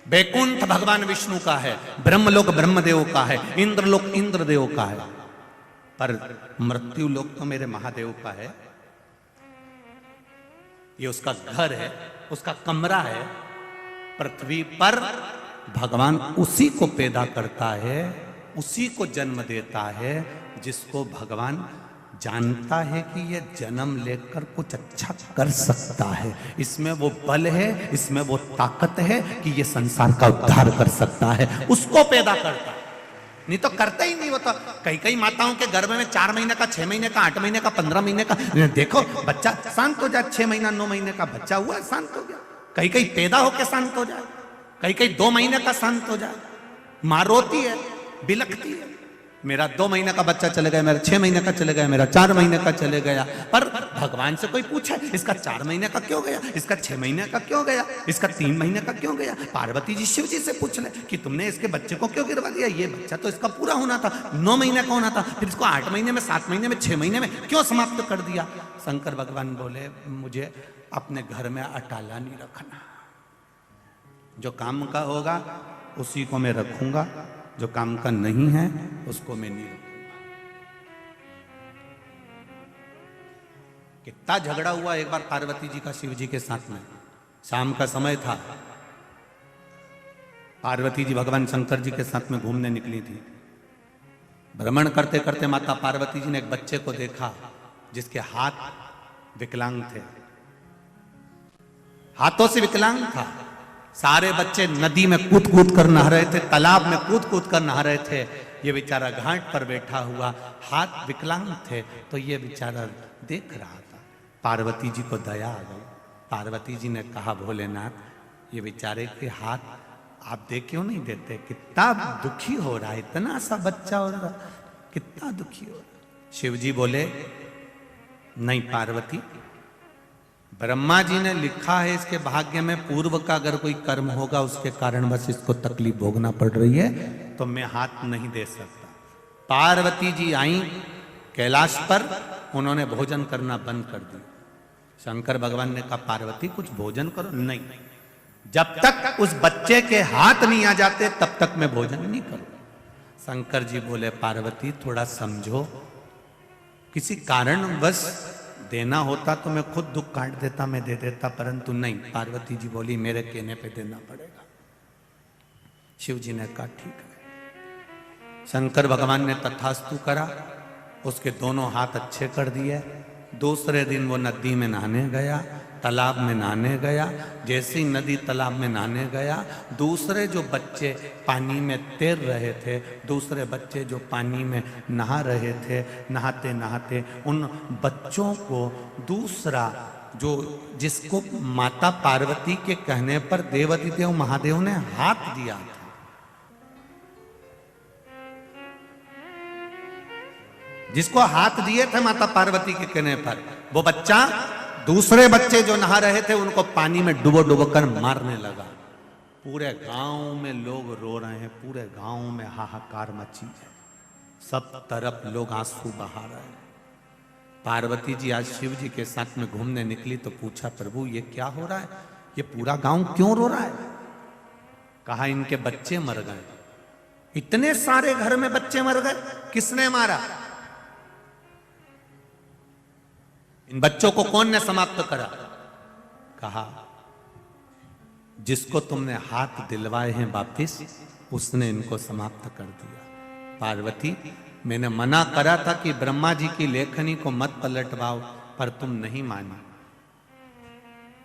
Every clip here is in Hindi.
बैकुंठ भगवान विष्णु का है, ब्रह्मलोक ब्रह्मदेव का है, इंद्रलोक इंद्रदेव का है, पर मृत्यु लोक तो मेरे महादेव का है। ये उसका घर है, उसका कमरा है। पृथ्वी पर भगवान उसी को पैदा करता है, उसी को जन्म देता है जिसको भगवान जानता है कि ये जन्म लेकर कुछ अच्छा कर सकता है, इसमें वो बल है, इसमें वो ताकत है कि ये संसार का उद्धार कर सकता है, उसको पैदा करता है। नहीं तो करता ही नहीं। वो तो कई कई माताओं के गर्भ में 4 महीने का, 6 महीने का, 8 महीने का, 15 महीने का, देखो बच्चा शांत हो जाए, 6 महीना 9 महीने का बच्चा हुआ शांत हो गया, कई कई पैदा होकर शांत हो जाए, कई कई 2 महीने का शांत हो जाए। माँ रोती है, बिलखती है, मेरा 2 महीने का बच्चा चले गया, मेरा 6 महीने का चले गया, मेरा 4 महीने का चले गया। पर भगवान से कोई पूछे इसका 4 महीने का क्यों गया, इसका 6 महीने का क्यों गया, इसका 3 महीने का क्यों गया? पार्वती जी शिव जी से पूछ ले कि तुमने इसके बच्चे को क्यों गिरवा दिया, ये बच्चा तो इसका पूरा होना था, 9 महीने का होना था, फिर इसको 8 महीने में, 7 महीने में, 6 महीने में क्यों समाप्त कर दिया? शंकर भगवान बोले मुझे अपने घर में अटाला नहीं रखना, जो काम का होगा उसी को मैं रखूंगा, जो काम का नहीं है उसको मैं नहीं रखूंगा। कितना झगड़ा हुआ एक बार पार्वती जी का शिव जी के साथ में। शाम का समय था, पार्वती जी भगवान शंकर जी के साथ में घूमने निकली थी। भ्रमण करते करते माता पार्वती जी ने एक बच्चे को देखा जिसके हाथ विकलांग थे, हाथों से विकलांग था। सारे बच्चे नदी में कूद कूद कर नहा रहे थे, तालाब में कूद कूद कर नहा रहे थे, ये बेचारा घाट पर बैठा हुआ, हाथ विकलांग थे, तो ये बेचारा देख रहा था। पार्वती जी को दया आ गई। पार्वती जी ने कहा भोलेनाथ ये बेचारे के हाथ आप दे क्यों नहीं देते, कितना दुखी हो रहा है, इतना सा बच्चा हो रहा, कितना दुखी हो रहा। शिव जी बोले नहीं पार्वती, ब्रह्मा जी ने लिखा है इसके भाग्य में पूर्व का अगर कोई कर्म होगा उसके कारण बस इसको तकलीफ भोगना पड़ रही है, तो मैं हाथ नहीं दे सकता। पार्वती जी आई कैलाश पर, उन्होंने भोजन करना बंद कर दिया। शंकर भगवान ने कहा पार्वती कुछ भोजन करो। नहीं, जब तक उस बच्चे के हाथ नहीं आ जाते तब तक मैं भोजन नहीं करूं। शंकर जी बोले पार्वती थोड़ा समझो, किसी कारण बस देना होता तो मैं खुद दुख काट देता, मैं दे देता, परंतु नहीं। पार्वती जी बोली मेरे कहने पे देना पड़ेगा। शिव जी ने कहा ठीक है। शंकर भगवान ने तथास्तु करा, उसके दोनों हाथ अच्छे कर दिए। दूसरे दिन वो नदी में नहाने गया, तालाब में नहाने गया। जैसे ही नदी तालाब में नहाने गया, दूसरे जो बच्चे पानी में तैर रहे थे, दूसरे बच्चे जो पानी में नहा रहे थे, नहाते नहाते उन बच्चों को दूसरा जो जिसको माता पार्वती के कहने पर देवाधिदेव महादेव ने हाथ दिया था, जिसको हाथ दिए थे माता पार्वती के कहने पर, वो बच्चा दूसरे बच्चे जो नहा रहे थे उनको पानी में डुबो डुबो कर मारने लगा। पूरे गांव में लोग रो रहे हैं, पूरे गांव में हाहाकार मची है, सब तरफ लोग आंसू बहा रहे हैं। पार्वती जी आज शिव जी के साथ में घूमने निकली तो पूछा प्रभु ये क्या हो रहा है, ये पूरा गांव क्यों रो रहा है? कहा इनके बच्चे मर गए। इतने सारे घर में बच्चे मर गए, किसने मारा? इन बच्चों को कौन ने समाप्त करा? कहा जिसको तुमने हाथ दिलवाए हैं वापिस, उसने इनको समाप्त कर दिया। पार्वती मैंने मना करा था कि ब्रह्मा जी की लेखनी को मत पलटवाओ, पर तुम नहीं मानी।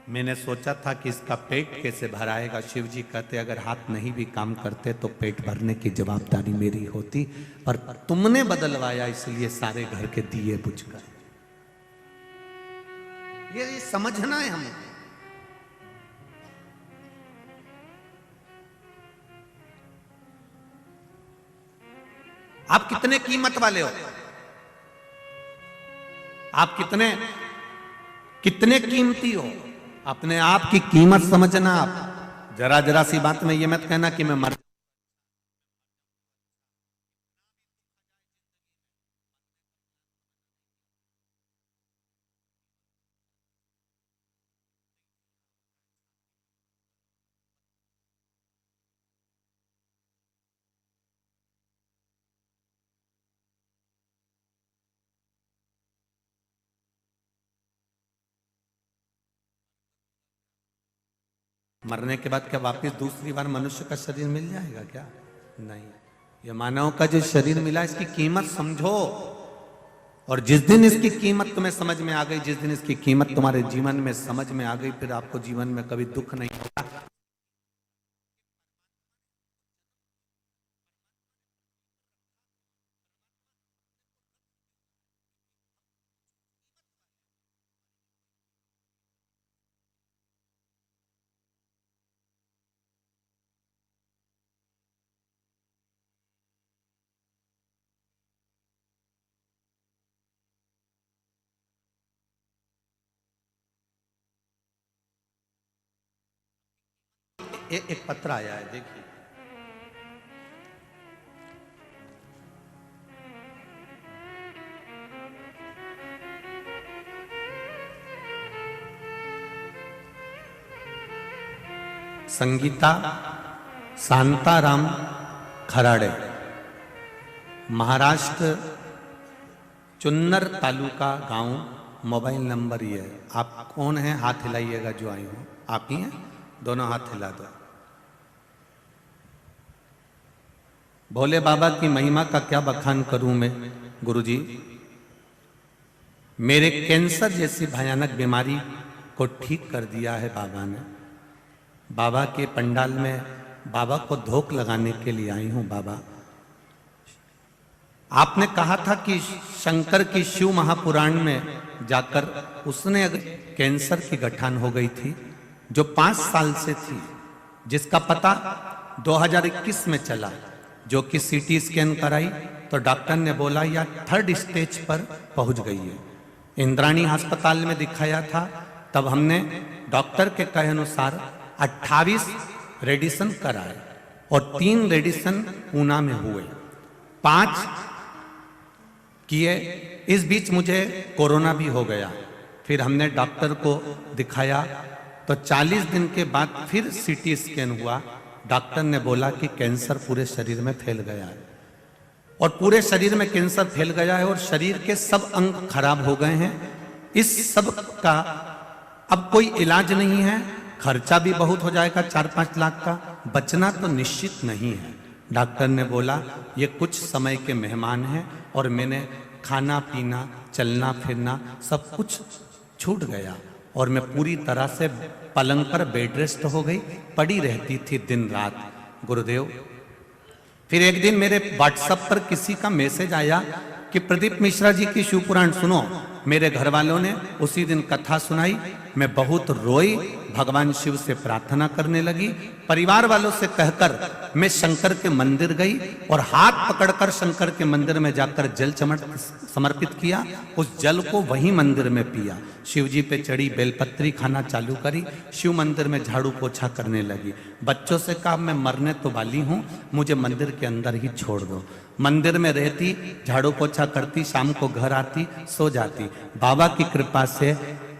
मैंने सोचा था कि इसका पेट कैसे भराएगा। शिव जी कहते अगर हाथ नहीं भी काम करते तो पेट भरने की जवाबदारी मेरी होती, पर तुमने बदलवाया इसलिए सारे घर के दिए बुझ गए। ये समझना है हमें। आप कितने कीमत वाले हो, आप कितने कितने कीमती हो, अपने आप की कीमत समझना। आप जरा जरा सी बात में ये मत कहना कि मैं मर मरने के बाद क्या वापस दूसरी बार मनुष्य का शरीर मिल जाएगा क्या? नहीं। ये मानव का जो शरीर मिला, इसकी कीमत समझो। और जिस दिन इसकी कीमत तुम्हें समझ में आ गई, जिस दिन इसकी कीमत तुम्हारे जीवन में समझ में आ गई, फिर आपको जीवन में कभी दुख नहीं होगा। एक पत्र आया है, देखिए। संगीता शांताराम खराड़े, महाराष्ट्र, चुन्नर तालुका गांव। मोबाइल नंबर ये है। आप कौन हैं? हाथ हिलाइएगा जो आई हो। आप ही हैं? दोनों हाथ हिला दो। भोले बाबा की महिमा का क्या बखान करूं मैं गुरुजी। मेरे कैंसर जैसी भयानक बीमारी को ठीक कर दिया है बाबा ने। बाबा के पंडाल में बाबा को धोख लगाने के लिए आई हूं। बाबा, आपने कहा था कि शंकर की शिव महापुराण में जाकर उसने अगर कैंसर की गठान हो गई थी जो 5 साल से थी, जिसका पता 2021 में चला, जो कि सीटी स्कैन कराई तो डॉक्टर ने बोला यह 3rd स्टेज पर पहुंच गई है। इंद्राणी अस्पताल में दिखाया था, तब हमने डॉक्टर के कहे अनुसार 28 रेडिएशन कराए और 3 रेडिएशन पूना में हुए, 5 किए। इस बीच मुझे कोरोना भी हो गया। फिर हमने डॉक्टर को दिखाया तो 40 दिन के बाद फिर सीटी स्कैन हुआ। डॉक्टर ने बोला कि कैंसर पूरे शरीर में फैल गया है और पूरे शरीर में कैंसर फैल गया है और शरीर के सब अंग खराब हो गए हैं। इस सब का अब कोई इलाज नहीं है, खर्चा भी बहुत हो जाएगा, 4-5 लाख का। बचना तो निश्चित नहीं है। डॉक्टर ने बोला ये कुछ समय के मेहमान हैं और मैंने खाना पीना चलना फिरना सब कुछ छूट गया और मैं पूरी तरह से पलंग पर बेड रेस्ट हो गई, पड़ी रहती थी दिन रात। गुरुदेव, फिर एक दिन मेरे व्हाट्सएप पर किसी का मैसेज आया कि प्रदीप मिश्रा जी की शिवपुराण सुनो। मेरे घर वालों ने उसी दिन कथा सुनाई। मैं बहुत रोई, भगवान शिव से प्रार्थना करने लगी। परिवार वालों से कहकर मैं शंकर के मंदिर गई और हाथ पकड़कर शंकर के मंदिर में जाकर जल समर्पित किया। उस जल को वहीं मंदिर में पिया। शिव जी पे चढ़ी, बेलपत्री खाना चालू करी, शिव मंदिर में झाड़ू पोछा करने लगी। बच्चों से कहा मैं मरने तो वाली हूँ, मुझे मंदिर के अंदर ही छोड़ दो। मंदिर में रहती, झाड़ू पोछा करती, शाम को घर आती, सो जाती। बाबा की कृपा से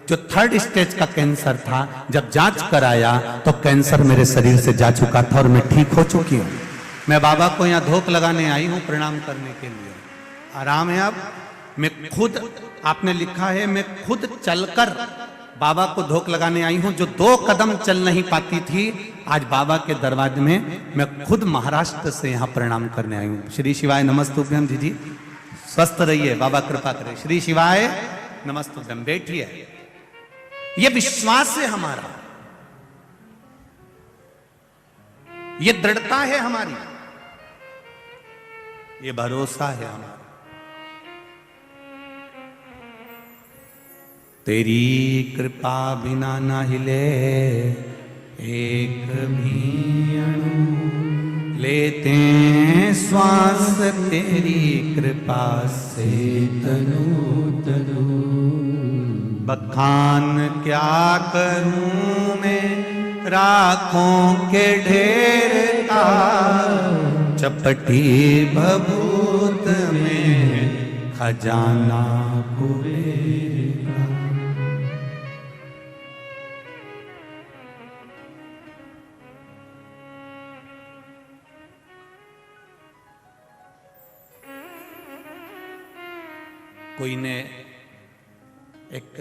जो 3rd स्टेज का कैंसर था, जब जांच कराया तो कैंसर मेरे शरीर से जा चुका था और मैं ठीक हो चुकी हूँ। मैं बाबा को यहाँ धोख लगाने आई हूँ, प्रणाम करने के लिए। आराम है अब। मैं खुद, आपने लिखा है, मैं खुद चलकर बाबा को धोख लगाने आई हूँ। जो 2 कदम चल नहीं पाती थी, आज बाबा के दरवाजे में मैं खुद महाराष्ट्र से यहाँ प्रणाम करने आई हूँ। श्री शिवाय नमस्तुभ्यम। जी स्वस्थ रहिए, बाबा कृपा करे। श्री शिवाय नमस्तुभ्यम। बैठिए। ये विश्वास है हमारा, ये दृढ़ता है हमारी, ये भरोसा है हमारा। तेरी कृपा बिना ना हिले एक भी अणु, लेते श्वास तेरी कृपा से तनु तनु। बखान क्या करूं मैं राखों के ढेर का, चपटी भभूत में खजाना कुबेर का। कोई ने एक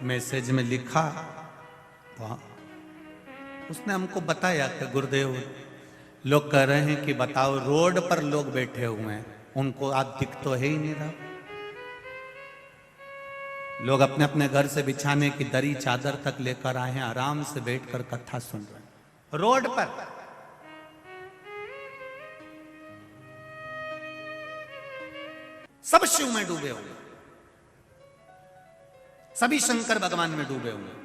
मैसेज में लिखा, उसने हमको बताया कि गुरुदेव, लोग कह रहे हैं कि बताओ, रोड पर लोग बैठे हुए हैं, उनको आप दिख तो है ही नहीं रहा। लोग अपने अपने घर से बिछाने की दरी चादर तक लेकर आए हैं, आराम से बैठकर कथा सुन रहे हैं रोड पर। सब शिव में डूबे हुए, सभी शंकर भगवान में डूबे हुए।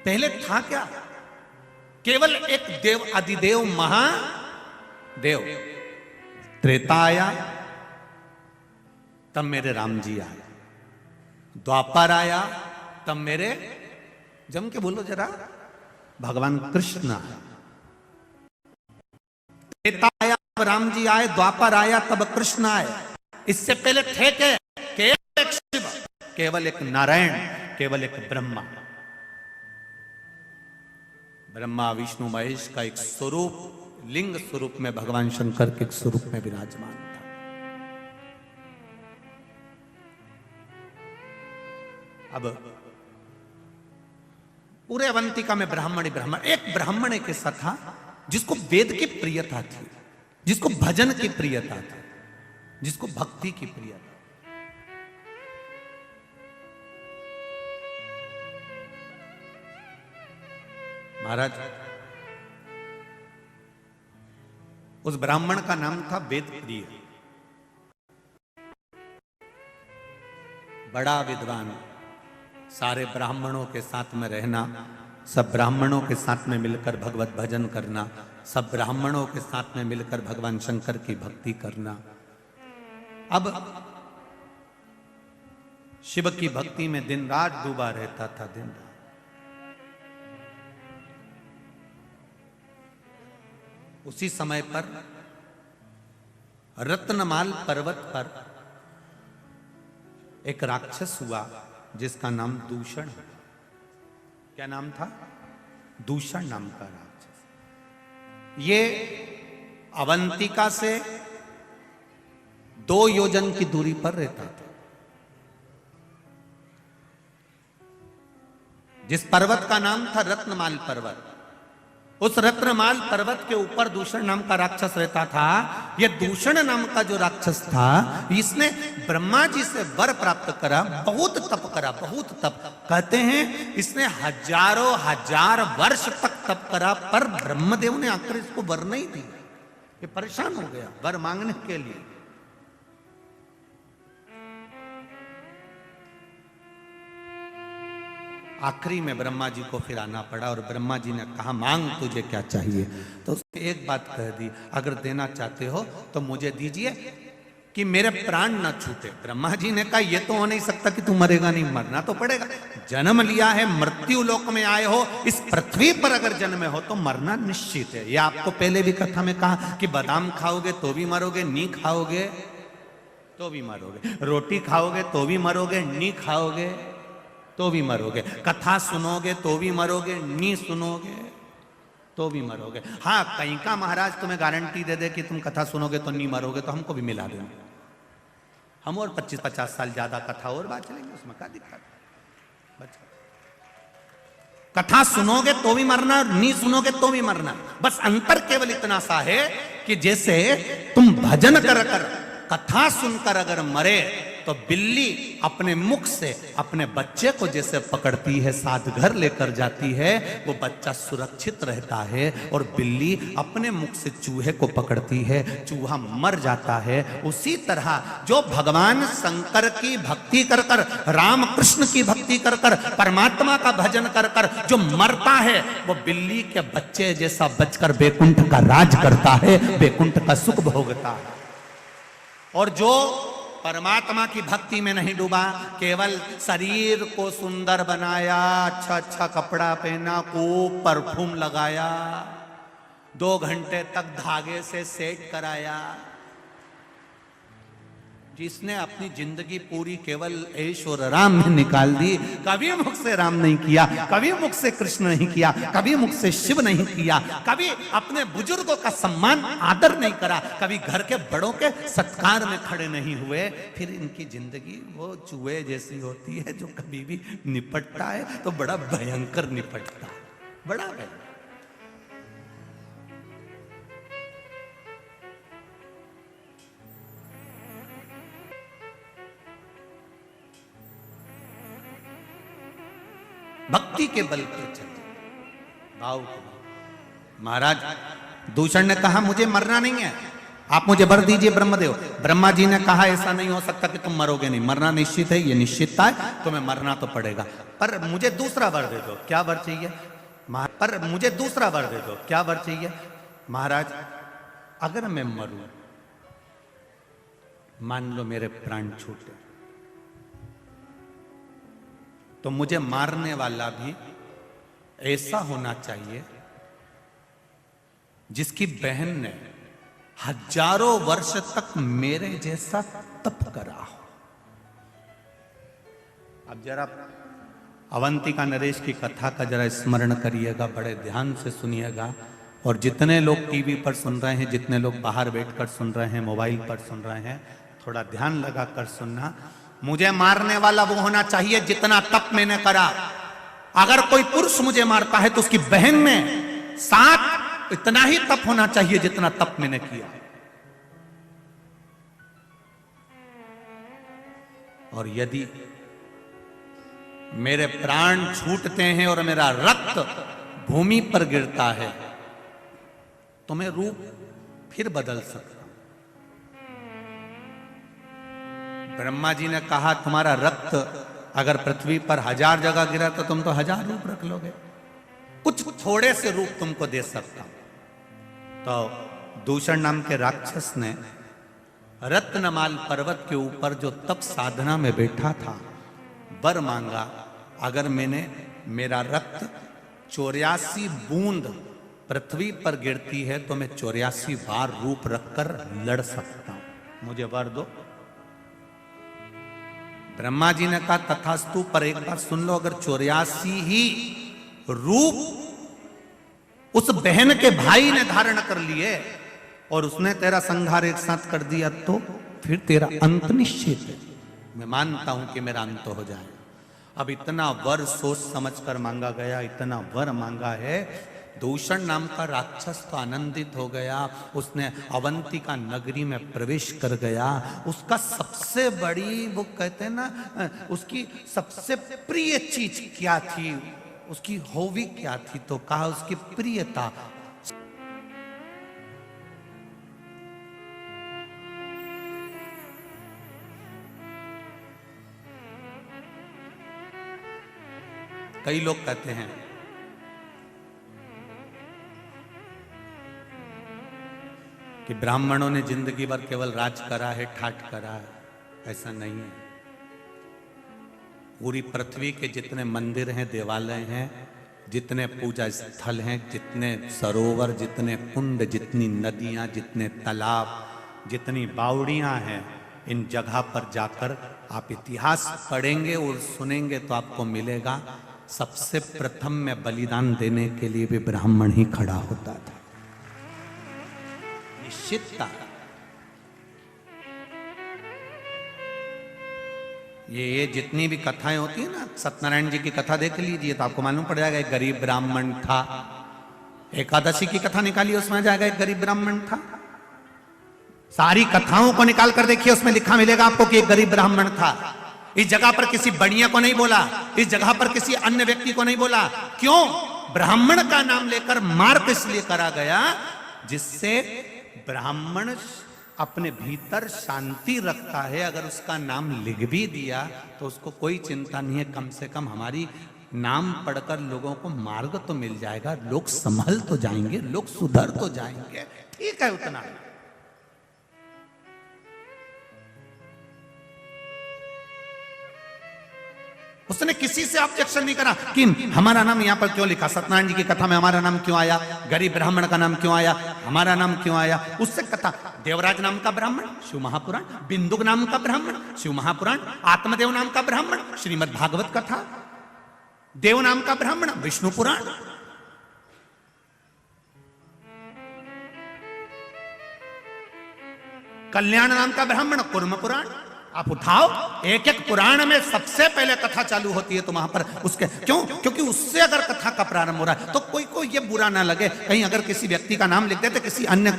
पहले था क्या? केवल एक देव, अधिदेव महादेव। त्रेता आया तब मेरे राम जी आए, द्वापर आया तब मेरे, जम के बोलो जरा, भगवान कृष्ण आए। त्रेता आया तब राम जी आए, द्वापर आया तब कृष्ण आए। इससे पहले थे के केवल एक शिव, केवल एक नारायण, केवल एक ब्रह्मा। ब्रह्मा विष्णु महेश का एक स्वरूप, लिंग स्वरूप में भगवान शंकर के एक स्वरूप में विराजमान था। अब पूरे अवंतिका में ब्राह्मण ब्राह्मण, एक ब्राह्मण एक ऐसा था जिसको वेद की प्रियता थी, जिसको भजन की प्रियता थी, जिसको भक्ति की प्रियता। महाराज, उस ब्राह्मण का नाम था वेद प्रिय। बड़ा विद्वान, सारे ब्राह्मणों के साथ में रहना, सब ब्राह्मणों के साथ में मिलकर भगवत भजन करना, सब ब्राह्मणों के साथ में मिलकर भगवान शंकर की भक्ति करना। अब शिव की भक्ति में दिन रात डूबा रहता था, दिन रात। उसी समय पर रत्नमाल पर्वत पर एक राक्षस हुआ जिसका नाम दूषण। क्या नाम था? दूषण नाम का राक्षस। ये अवंतिका से 2 योजन की दूरी पर रहता था। जिस पर्वत का नाम था रत्नमाल पर्वत, उस रत्नमाल पर्वत के ऊपर दूषण नाम का राक्षस रहता था। यह दूषण नाम का जो राक्षस था, इसने ब्रह्मा जी से वर प्राप्त करा, बहुत तप करा, बहुत तप। कहते हैं इसने हजारों हजार वर्ष तक तप करा, पर ब्रह्मदेव ने आकर इसको वर नहीं दिया। ये परेशान हो गया वर मांगने के लिए। आखिरी में ब्रह्मा जी को फिर आना पड़ा और ब्रह्मा जी ने कहा, मांग तुझे क्या चाहिए? तो उसने एक बात कह दी, अगर देना चाहते हो तो मुझे दीजिए कि मेरे प्राण न छूटे। ब्रह्मा जी ने कहा, यह तो हो नहीं सकता कि तू मरेगा नहीं, मरना तो पड़ेगा। जन्म लिया है, मृत्यु लोक में आए हो, इस पृथ्वी पर अगर जन्मे हो तो मरना निश्चित है। यह आपको पहले भी कथा में कहा कि बादाम खाओगे तो भी मरोगे, नी खाओगे तो भी मरोगे, रोटी खाओगे तो भी मरोगे, नी खाओगे तो भी मरोगे, कथा सुनोगे तो भी मरोगे, नी सुनोगे तो भी मरोगे। हाँ, कहीं का महाराज तुम्हें गारंटी दे दे कि तुम कथा सुनोगे तो नहीं मरोगे, तो हमको भी मिला देंगे, हम और 25-50 साल ज्यादा कथा और बात चलेंगे, उसमें क्या दिक्कत? कथा सुनोगे तो भी मरना, नहीं सुनोगे तो भी मरना। बस अंतर केवल इतना सा है कि जैसे तुम भजन कर कर, कथा सुनकर अगर मरे तो बिल्ली अपने मुख से अपने बच्चे को जैसे पकड़ती है, साथ घर लेकर जाती है, वो बच्चा सुरक्षित रहता है। और बिल्ली अपने मुख से चूहे को पकड़ती है, चूहा मर जाता है। उसी तरह जो भगवान शंकर की भक्ति कर कर, राम कृष्ण की भक्ति कर कर, परमात्मा का भजन कर कर जो मरता है, वो बिल्ली के बच्चे जैसा बचकर बैकुंठ का राज करता है, बैकुंठ का सुख भोगता है। और जो परमात्मा की भक्ति में नहीं डूबा, केवल शरीर को सुंदर बनाया, अच्छा अच्छा कपड़ा पहना, खूब परफ्यूम लगाया, 2 घंटे तक धागे से सेट कराया, जिसने अपनी जिंदगी पूरी केवल ऐश और आराम में निकाल दी, कभी मुख से राम नहीं किया, कभी मुख से कृष्ण नहीं किया, कभी मुख से शिव नहीं किया, कभी अपने बुजुर्गों का सम्मान आदर नहीं करा, कभी घर के बड़ों के सत्कार में खड़े नहीं हुए, फिर इनकी जिंदगी वो चूहे जैसी होती है जो कभी भी निपटता है तो बड़ा भयंकर निपटता है, बड़ा भयंकर। भक्ति के बल पर चलते भाव को। महाराज दूषण ने कहा मुझे मरना नहीं है, आप मुझे वर दीजिए ब्रह्मदेव। ब्रह्मा जी ने कहा ऐसा नहीं हो सकता कि तुम मरोगे नहीं, मरना निश्चित है, ये निश्चितता है, तुम्हें मरना तो पड़ेगा, पर मुझे दूसरा वर दे दो। क्या वर चाहिए? पर मुझे दूसरा वर दे दो। क्या वर चाहिए? महाराज अगर मैं मरूं, मान लो मेरे प्राण छूटे, तो मुझे मारने वाला भी ऐसा होना चाहिए जिसकी बहन ने हजारों वर्ष तक मेरे जैसा तप करा हो। अब जरा अवंतिका नरेश की कथा का जरा स्मरण करिएगा, बड़े ध्यान से सुनिएगा, और जितने लोग टीवी पर सुन रहे हैं, जितने लोग बाहर बैठकर सुन रहे हैं, मोबाइल पर सुन रहे हैं, थोड़ा ध्यान लगाकर सुनना। मुझे मारने वाला वो होना चाहिए जितना तप मैंने करा। अगर कोई पुरुष मुझे मारता है तो उसकी बहन में साथ इतना ही तप होना चाहिए जितना तप मैंने किया। और यदि मेरे प्राण छूटते हैं और मेरा रक्त भूमि पर गिरता है तो मैं रूप फिर बदल सकता। ब्रह्मा जी ने कहा तुम्हारा रक्त अगर पृथ्वी पर 1000 जगह गिरा तो तुम तो 1000 रूप रख लोगे, कुछ थोड़े से रूप तुमको दे सकता हूं। तो दूषण नाम के राक्षस ने रत्नमाल पर्वत के ऊपर जो तप साधना में बैठा था वर मांगा, अगर मैंने मेरा रक्त 84 बूंद पृथ्वी पर गिरती है तो मैं 84 बार रूप रखकर लड़ सकता हूं, मुझे वर दो। ब्रह्मा जी ने कहा तथास्तु, पर एक बार सुन लो, अगर 84 ही रूप उस बहन के भाई ने धारण कर लिए और उसने तेरा संहार एक साथ कर दिया तो फिर तेरा अंत निश्चित है। मैं मानता हूं कि मेरा अंत हो जाए। अब इतना वर सोच समझकर मांगा गया, इतना वर मांगा है। दूषण नाम का राक्षस तो आनंदित हो गया, उसने अवंतिका नगरी में प्रवेश कर गया। उसका सबसे बड़ी, वो कहते हैं ना, उसकी सबसे प्रिय चीज क्या थी, उसकी हॉबी क्या थी, तो कहा उसकी प्रियता। कई लोग कहते हैं कि ब्राह्मणों ने जिंदगी भर केवल राज करा है, ठाट करा है। ऐसा नहीं है। पूरी पृथ्वी के जितने मंदिर हैं, देवालय हैं, जितने पूजा स्थल हैं, जितने सरोवर, जितने कुंड, जितनी नदियां, जितने तालाब, जितनी बावड़ियां हैं, इन जगह पर जाकर आप इतिहास पढ़ेंगे और सुनेंगे तो आपको मिलेगा सबसे प्रथम में बलिदान देने के लिए भी ब्राह्मण ही खड़ा होता था। निश्चितता। ये जितनी भी कथाएं होती है ना, सत्यनारायण जी की कथा देख लीजिए तो आपको मालूम पड़ जाएगा एक गरीब ब्राह्मण था। एकादशी की कथा निकालिए, उसमें आ जाएगा एक गरीब ब्राह्मण था। सारी कथाओं को निकाल कर देखिए, उसमें लिखा मिलेगा आपको कि एक गरीब ब्राह्मण था। इस जगह पर किसी बढ़िया को नहीं बोला, इस जगह पर किसी अन्य व्यक्ति को नहीं बोला। क्यों? ब्राह्मण का नाम लेकर मार्ग इसलिए करा गया जिससे ब्राह्मण अपने भीतर शांति रखता है। अगर उसका नाम लिख भी दिया तो उसको कोई चिंता नहीं है, कम से कम हमारी नाम पढ़कर लोगों को मार्ग तो मिल जाएगा, लोग संभल तो जाएंगे, लोग सुधर तो जाएंगे। ठीक है, उतना। उसने किसी से ऑब्जेक्शन नहीं करा कि हमारा नाम यहां पर क्यों लिखा, सत्यनारायण जी की कथा में हमारा नाम क्यों आया, गरीब ब्राह्मण का नाम क्यों आया, हमारा नाम क्यों आया। उससे कथा, देवराज नाम का ब्राह्मण शिव महापुराण, बिंदुक नाम का ब्राह्मण शिव महापुराण, आत्मदेव नाम का ब्राह्मण श्रीमद् भागवत कथा, देव नाम का ब्राह्मण विष्णु पुराण। कल्याण नाम का ब्राह्मण कुर्म पुराण। आप उठाओ, एक एक पुराण में सबसे पहले कथा चालू होती है, तो वहां पर उसके क्यों, क्योंकि उससे अगर कथा का प्रारंभ हो रहा है तो कोई को ये बुरा ना लगे। कहीं अगर किसी व्यक्ति का नाम लिख देते, किसी अन्य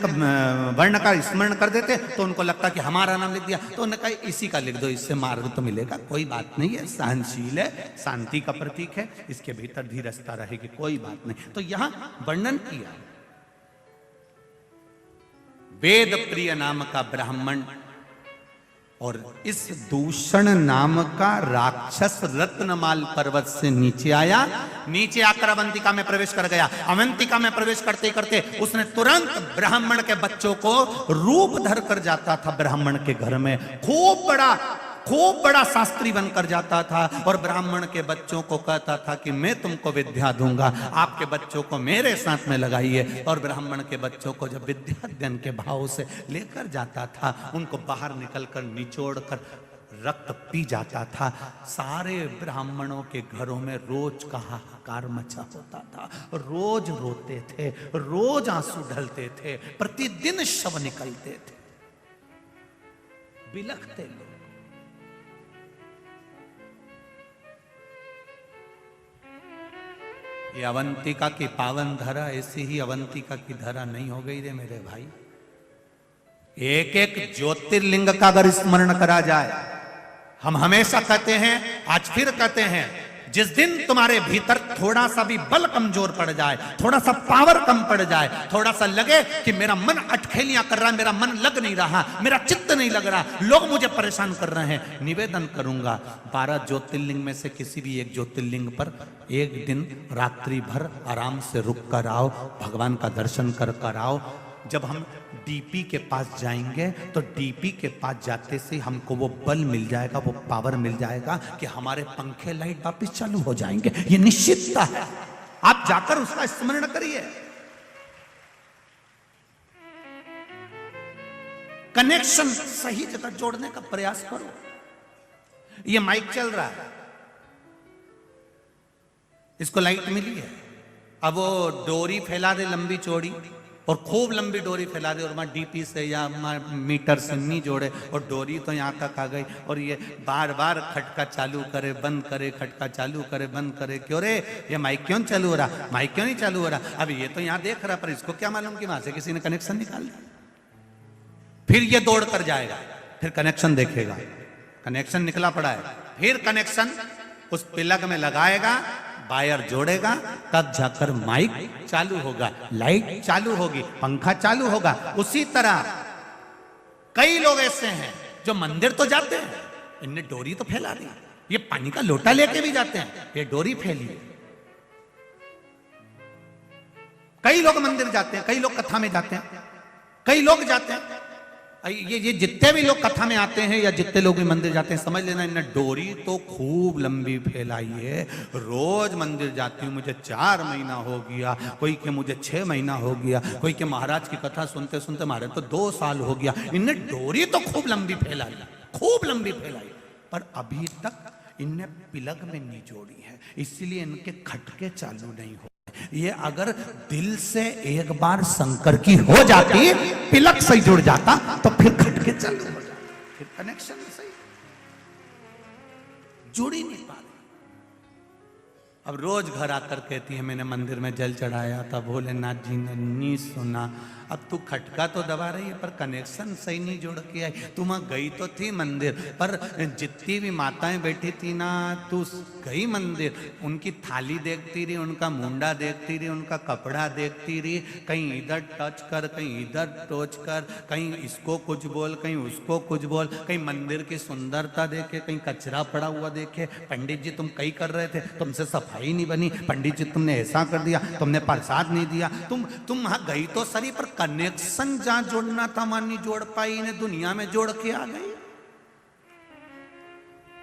वर्ण का स्मरण कर देते, तो उनको लगता कि हमारा नाम लिख दिया, तो उन्होंने कहा इसी का लिख दो, इससे मार्ग तो मिलेगा। कोई बात नहीं है, सहनशील है, शांति का प्रतीक है, इसके भीतर धीरजता रहेगी, कोई बात नहीं। तो यहां वर्णन किया वेद प्रिय नाम का ब्राह्मण और इस दूषण नाम का राक्षस रत्नमाल पर्वत से नीचे आया। नीचे आकर अवंतिका में प्रवेश कर गया। अवंतिका में प्रवेश करते करते उसने तुरंत ब्राह्मण के बच्चों को रूप धर कर जाता था ब्राह्मण के घर में, खूब बड़ा शास्त्री बनकर जाता था और ब्राह्मण के बच्चों को कहता था कि मैं तुमको विद्या दूंगा, आपके बच्चों को मेरे साथ में लगाइए। और ब्राह्मण के बच्चों को जब विद्या अध्ययन के भाव से लेकर जाता था, उनको बाहर निकलकर निचोड़ कर रक्त पी जाता था। सारे ब्राह्मणों के घरों में रोज का हाहाकार मचा होता था, रोज रोते थे, रोज आंसू ढलते थे, प्रतिदिन शव निकलते थे, बिलखते लोग। ये अवंतिका की पावन धरा ऐसी ही अवंतिका की धरा नहीं हो गई रे मेरे भाई। एक एक ज्योतिर्लिंग का अगर स्मरण करा जाए, हम हमेशा कहते हैं, आज फिर कहते हैं, जिस दिन तुम्हारे भीतर थोड़ा सा भी बल कमजोर पड़ जाए, थोड़ा सा पावर कम पड़ जाए, थोड़ा सा लगे कि मेरा मन अटखेलियां कर रहा है, मेरा मन लग नहीं रहा, मेरा चित्त नहीं लग रहा, लोग मुझे परेशान कर रहे हैं, निवेदन करूंगा 12 ज्योतिर्लिंग में से किसी भी एक ज्योतिर्लिंग पर एक दिन रात्रि भर आराम से रुक कर आओ, भगवान का दर्शन कर आओ। जब हम डीपी के पास जाएंगे तो डीपी के पास जाते से हमको वो बल मिल जाएगा, वो पावर मिल जाएगा कि हमारे पंखे लाइट वापस चालू हो जाएंगे। ये निश्चितता है, आप जाकर उसका स्मरण करिए। कनेक्शन सही जगह जोड़ने का प्रयास करो। ये माइक चल रहा है, इसको लाइट मिली है, अब वो डोरी फैला दे लंबी चौड़ी, और खूब लंबी डोरी फैला दे और वहाँ डीपी से या मीटर से नहीं जोड़े, और डोरी तो यहाँ तक आ गई, और ये बार बार खटका चालू करे बंद करे, खटका चालू करे बंद करे। क्यों रे, ये माइक क्यों चालू हो रहा, माइक क्यों नहीं चालू हो रहा? अब ये तो यहाँ देख रहा, पर इसको क्या मालूम कि वहां से किसी ने कनेक्शन निकाल दिया। फिर ये दौड़ कर जाएगा, फिर कनेक्शन देखेगा, कनेक्शन निकला पड़ा है, फिर कनेक्शन उस प्लग में लगाएगा, वायर जोड़ेगा, तब जाकर माइक चालू होगा, लाइट चालू होगी, पंखा चालू होगा। उसी तरह कई लोग ऐसे हैं जो मंदिर तो जाते हैं, इनने डोरी तो फैला दी, ये पानी का लोटा लेके भी जाते हैं, ये डोरी फैली। कई लोग मंदिर जाते हैं, कई लोग कथा में जाते हैं, कई लोग जाते हैं, ये जितने भी लोग कथा में आते हैं या जितने लोग भी मंदिर जाते हैं, समझ लेना इन्हें डोरी तो खूब लंबी फैलाई है। रोज मंदिर जाती हूँ, मुझे 4 महीना हो गया, कोई के मुझे 6 महीना हो गया, कोई के महाराज की कथा सुनते सुनते हमारे तो 2 साल हो गया। इन्हें डोरी तो खूब लंबी फैलाई, खूब लंबी फैलाई, पर अभी तक इनने प्लग में नहीं जोड़ी है, इसलिए इनके खटके चालू नहीं हो। ये अगर दिल से एक बार शंकर की हो जाती, प्लग सही जुड़ जाता, तो फिर खटके चालू हो जाते, फिर कनेक्शन सही जुड़ ही नहीं पा रही। अब रोज घर आकर कहती है मैंने मंदिर में जल चढ़ाया था, भोलेनाथ जी ने नहीं सुना। अब तू खटका तो दबा रही है पर कनेक्शन सही नहीं जोड़ के आई। तू वहां गई तो थी मंदिर, पर जितनी भी माताएं बैठी थी ना, तू गई मंदिर, उनकी थाली देखती रही, उनका मुंडा देखती रही, उनका कपड़ा देखती रही, कहीं इधर टच कर, कहीं इधर टच कर, कहीं इसको कुछ बोल, कहीं उसको कुछ बोल, कहीं मंदिर की सुंदरता देखे, कहीं कचरा पड़ा हुआ देखे। पंडित जी तुम कहीं कर रहे थे, तुमसे सफाई नहीं बनी, पंडित जी तुमने ऐसा कर दिया, तुमने प्रसाद नहीं दिया। तुम वहां गई तो सही, पर कनेक्शन जहां जोड़ना था वहां नहीं जोड़ पाई, इन्हें दुनिया में जोड़ के आ गई।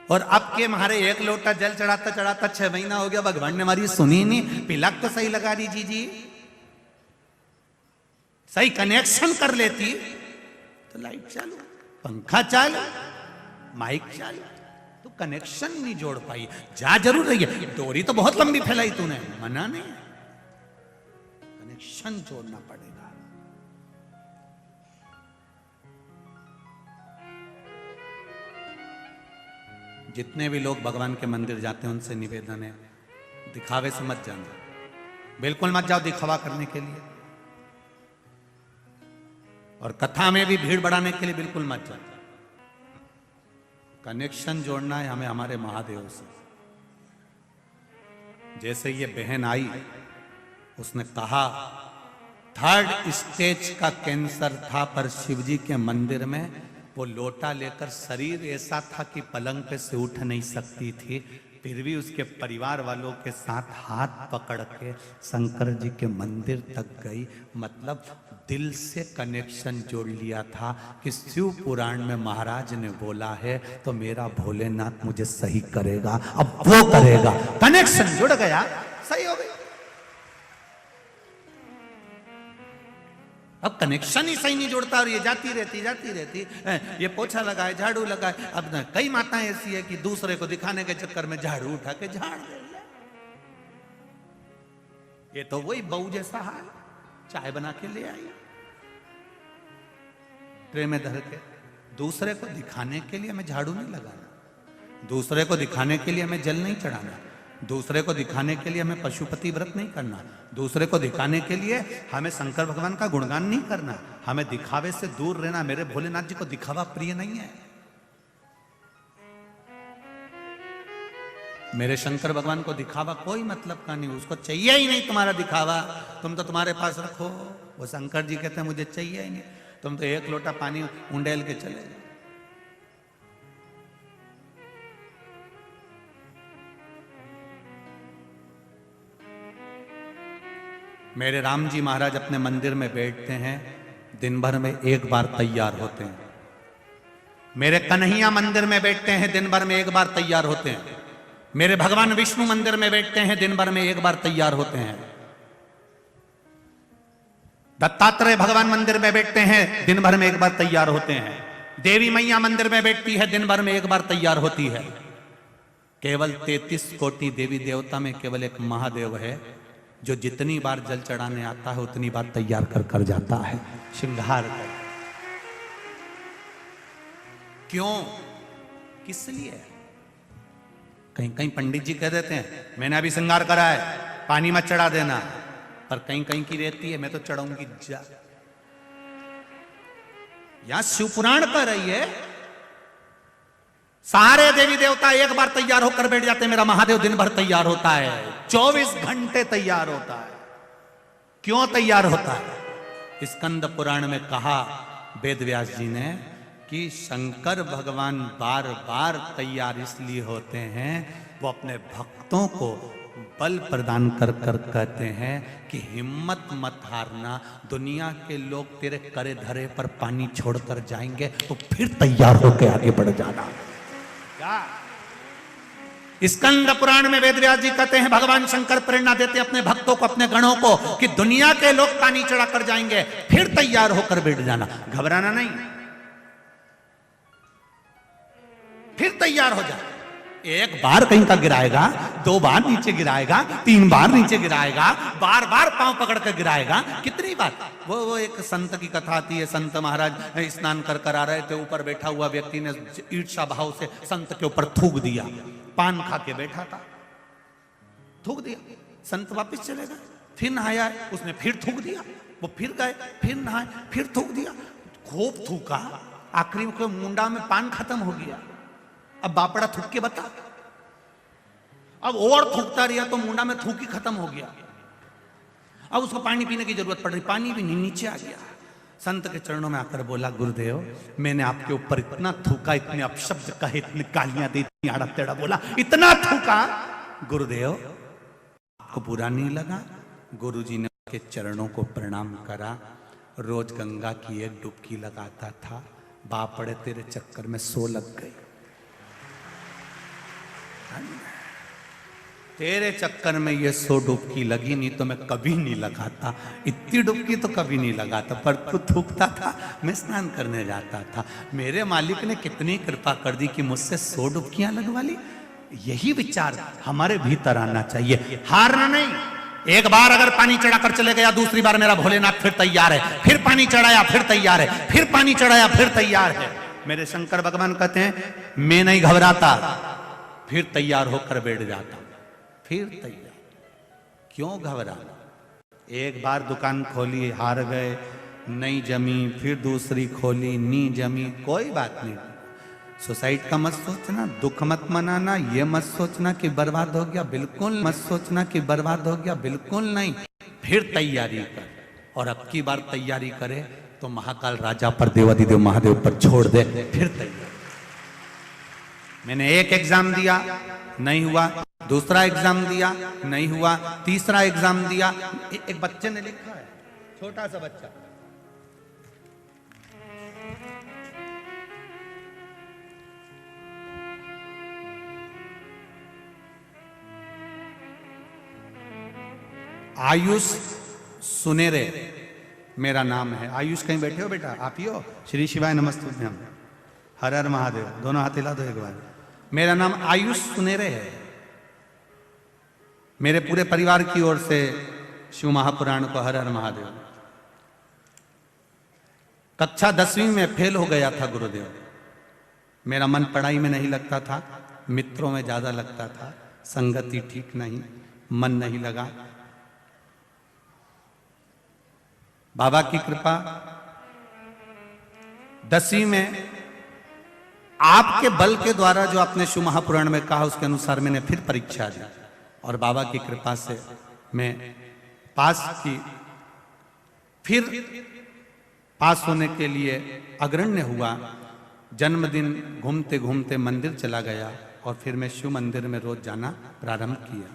और अब के हमारे एक लोटा जल चढ़ाता चढ़ाता 6 महीना हो गया, भगवान ने हमारी सुनी नहीं। पिलक तो सही लगा दीजिए जी, सही कनेक्शन कर लेती तो लाइट चालू, पंखा चालू, माइक चालू, तो कनेक्शन नहीं जोड़ पाई। जा जरूर रही है, डोरी तो बहुत लंबी फैलाई तूने, मना नहीं, कनेक्शन जोड़ना पड़ेगा। जितने भी लोग भगवान के मंदिर जाते हैं उनसे निवेदन है, दिखावे से मत जाना, बिल्कुल मत जाओ दिखावा करने के लिए, और कथा में भी भीड़ बढ़ाने के लिए बिल्कुल मत जाओ। कनेक्शन जोड़ना है हमें हमारे महादेव से। जैसे ये बहन आई, उसने कहा 3rd स्टेज का कैंसर था, पर शिवजी के मंदिर में वो लोटा लेकर, शरीर ऐसा था कि पलंग पे से उठ नहीं सकती थी, फिर भी उसके परिवार वालों के साथ हाथ पकड़ के शंकर जी के मंदिर तक गई। मतलब दिल से कनेक्शन जोड़ लिया था कि शिव पुराण में महाराज ने बोला है तो मेरा भोलेनाथ मुझे सही करेगा, अब वो करेगा। कनेक्शन जुड़ गया, सही हो गई। अब कनेक्शन ही सही नहीं जोड़ता और ये जाती रहती ये पोछा लगाए, झाड़ू लगाए। अब न कई माताएं ऐसी है कि दूसरे को दिखाने के चक्कर में झाड़ू उठा के झाड़ दे। ये तो वही बहू जैसा हाल, चाय बना के ले आई ट्रे में धर के, दूसरे को दिखाने के लिए हमें झाड़ू नहीं लगाना, दूसरे को दिखाने के लिए हमें जल नहीं चढ़ाना, दूसरे को दिखाने के लिए हमें पशुपति व्रत नहीं करना, दूसरे को दिखाने के लिए हमें शंकर भगवान का गुणगान नहीं करना, हमें दिखावे से दूर रहना। मेरे भोलेनाथ जी को दिखावा प्रिय नहीं है। मेरे शंकर भगवान को दिखावा कोई मतलब का नहीं, उसको चाहिए ही नहीं तुम्हारा दिखावा, तुम तो तुम्हारे पास रखो। वो शंकर जी कहते हैं मुझे चाहिए ही नहीं, तुम तो 1 लोटा पानी उंडेल के चले जाओ। मेरे राम जी महाराज अपने मंदिर में बैठते हैं, दिन भर में 1 बार तैयार होते हैं। मेरे कन्हैया मंदिर में बैठते हैं, दिन भर में 1 बार तैयार होते हैं। मेरे भगवान विष्णु मंदिर में बैठते हैं, दिन भर में 1 बार तैयार होते हैं। दत्तात्रेय भगवान मंदिर में बैठते हैं, दिन भर में 1 बार तैयार होते हैं। देवी मैया मंदिर में बैठती है, दिन भर में 1 बार तैयार होती है। केवल 33 कोटि देवी देवता में केवल एक महादेव है जो जितनी बार जल चढ़ाने आता है उतनी बार तैयार कर जाता है, श्रृंगार कर। क्यों, किस लिए? कहीं कहीं पंडित जी कह देते हैं मैंने अभी श्रृंगार करा है, पानी मत चढ़ा देना, पर कहीं कहीं की रहती है मैं तो चढ़ाऊंगी जा। यहां शिव पुराण कर रही है, सारे देवी देवता 1 बार तैयार होकर बैठ जाते हैं, मेरा महादेव दिन भर तैयार होता है, 24 घंटे तैयार होता है। क्यों तैयार होता है? स्कंद पुराण में कहा वेद व्यास जी ने कि शंकर भगवान बार बार तैयार इसलिए होते हैं, वो अपने भक्तों को बल प्रदान कर कहते हैं कि हिम्मत मत हारना, दुनिया के लोग तेरे करे धरे पर पानी छोड़कर जाएंगे तो फिर तैयार होकर आगे बढ़ जाना। स्कंद पुराण में वेद व्यास जी कहते हैं भगवान शंकर प्रेरणा देते अपने भक्तों को, अपने गणों को कि दुनिया के लोग पानी चढ़ाकर जाएंगे फिर तैयार होकर बैठ जाना, घबराना नहीं, फिर तैयार हो जा। 1 बार कहीं का गिराएगा, 2 बार नीचे गिराएगा, 3 बार नीचे गिराएगा, बार बार पांव पकड़ कर गिराएगा, कितनी बार। वो एक संत की कथा आती है, संत महाराज स्नान कर आ रहे थे, ऊपर बैठा हुआ व्यक्ति ने ईर्ष्या भाव से संत के ऊपर थूक दिया, पान खा के बैठा था, थूक दिया, संत वापस चले गए, फिर नहाया, उसने फिर थूक दिया, वो फिर गए, फिर नहाए, फिर थूक दिया, खूब थूका, आखिरी में मुंडा में पान खत्म हो गया। अब बापड़ा थूक के बता, अब और थूकता रहा तो मुंडा में थूक ही खत्म हो गया। अब उसको पानी पीने की जरूरत पड़ रही, पानी भी नहीं, नीचे आ गया। संत के चरणों में आकर बोला गुरुदेव मैंने आपके ऊपर इतना थूका, इतने अपशब्द कहे, इतनी गालियां दी, इतनी आड़ा टेढ़ा बोला, इतना थूका, गुरुदेव आपको बुरा नहीं लगा? गुरुजी ने उसके चरणों को प्रणाम करा, रोज गंगा की एक डुबकी लगाता था, बापड़े तेरे चक्कर में 100 लग गई। तेरे चक्कर में ये 100 डुबकी लगी, नहीं तो मैं कभी नहीं लगाता। इतनी डुबकी तो कभी नहीं लगाता, पर तू थूकता था, मैं स्नान करने जाता था। मेरे मालिक ने कितनी कृपा कर दी कि मुझसे 100 डुबकियां लगवा ली। यही विचार हमारे भीतर आना चाहिए, हारना नहीं। एक बार अगर पानी चढ़ाकर चले गया, दूसरी बार मेरा भोलेनाथ फिर तैयार है, फिर पानी चढ़ाया फिर तैयार है, फिर पानी चढ़ाया फिर तैयार है। मेरे शंकर भगवान कहते हैं मैं नहीं घबराता, फिर तैयार होकर बैठ जाता हूं, फिर तैयार। क्यों घबराना? एक बार दुकान खोली, हार गए, नहीं जमी, फिर दूसरी खोली, नहीं जमी, कोई बात नहीं। सुसाइड का मत सोचना, दुख मत मनाना, ये मत सोचना कि बर्बाद हो गया, बिल्कुल मत सोचना कि बर्बाद हो गया, बिल्कुल नहीं। फिर तैयारी कर, और अब की बार तैयारी करे तो महाकाल राजा पर, देवाधिदेव महादेव पर छोड़ दे, फिर तैयारी। मैंने एक एग्जाम दिया, नहीं हुआ, दूसरा एग्जाम दिया, नहीं हुआ, तीसरा एग्जाम दिया। एक बच्चे ने लिखा है, छोटा सा बच्चा, आयुष सुनेरे मेरा नाम है। आयुष कहीं बैठे हो बेटा? आप ही हो? श्री शिवाय नमस्तुभ्यम, हर हर महादेव, दोनों हाथ हिला दो एक बार। मेरा नाम आयुष सुनेरे है। मेरे पूरे परिवार की ओर से शिव महापुराण को हर हर महादेव। कक्षा 10वीं में फेल हो गया था गुरुदेव। मेरा मन पढ़ाई में नहीं लगता था, मित्रों में ज्यादा लगता था, संगति ठीक नहीं, मन नहीं लगा। बाबा की कृपा, 10वीं में आपके बल के द्वारा जो आपने शिव महापुराण में कहा उसके अनुसार मैंने फिर परीक्षा दी, और बाबा की कृपा से मैं पास की। फिर पास होने के लिए अग्रण्य हुआ। जन्मदिन घूमते घूमते मंदिर चला गया, और फिर मैं शिव मंदिर में रोज जाना प्रारंभ किया।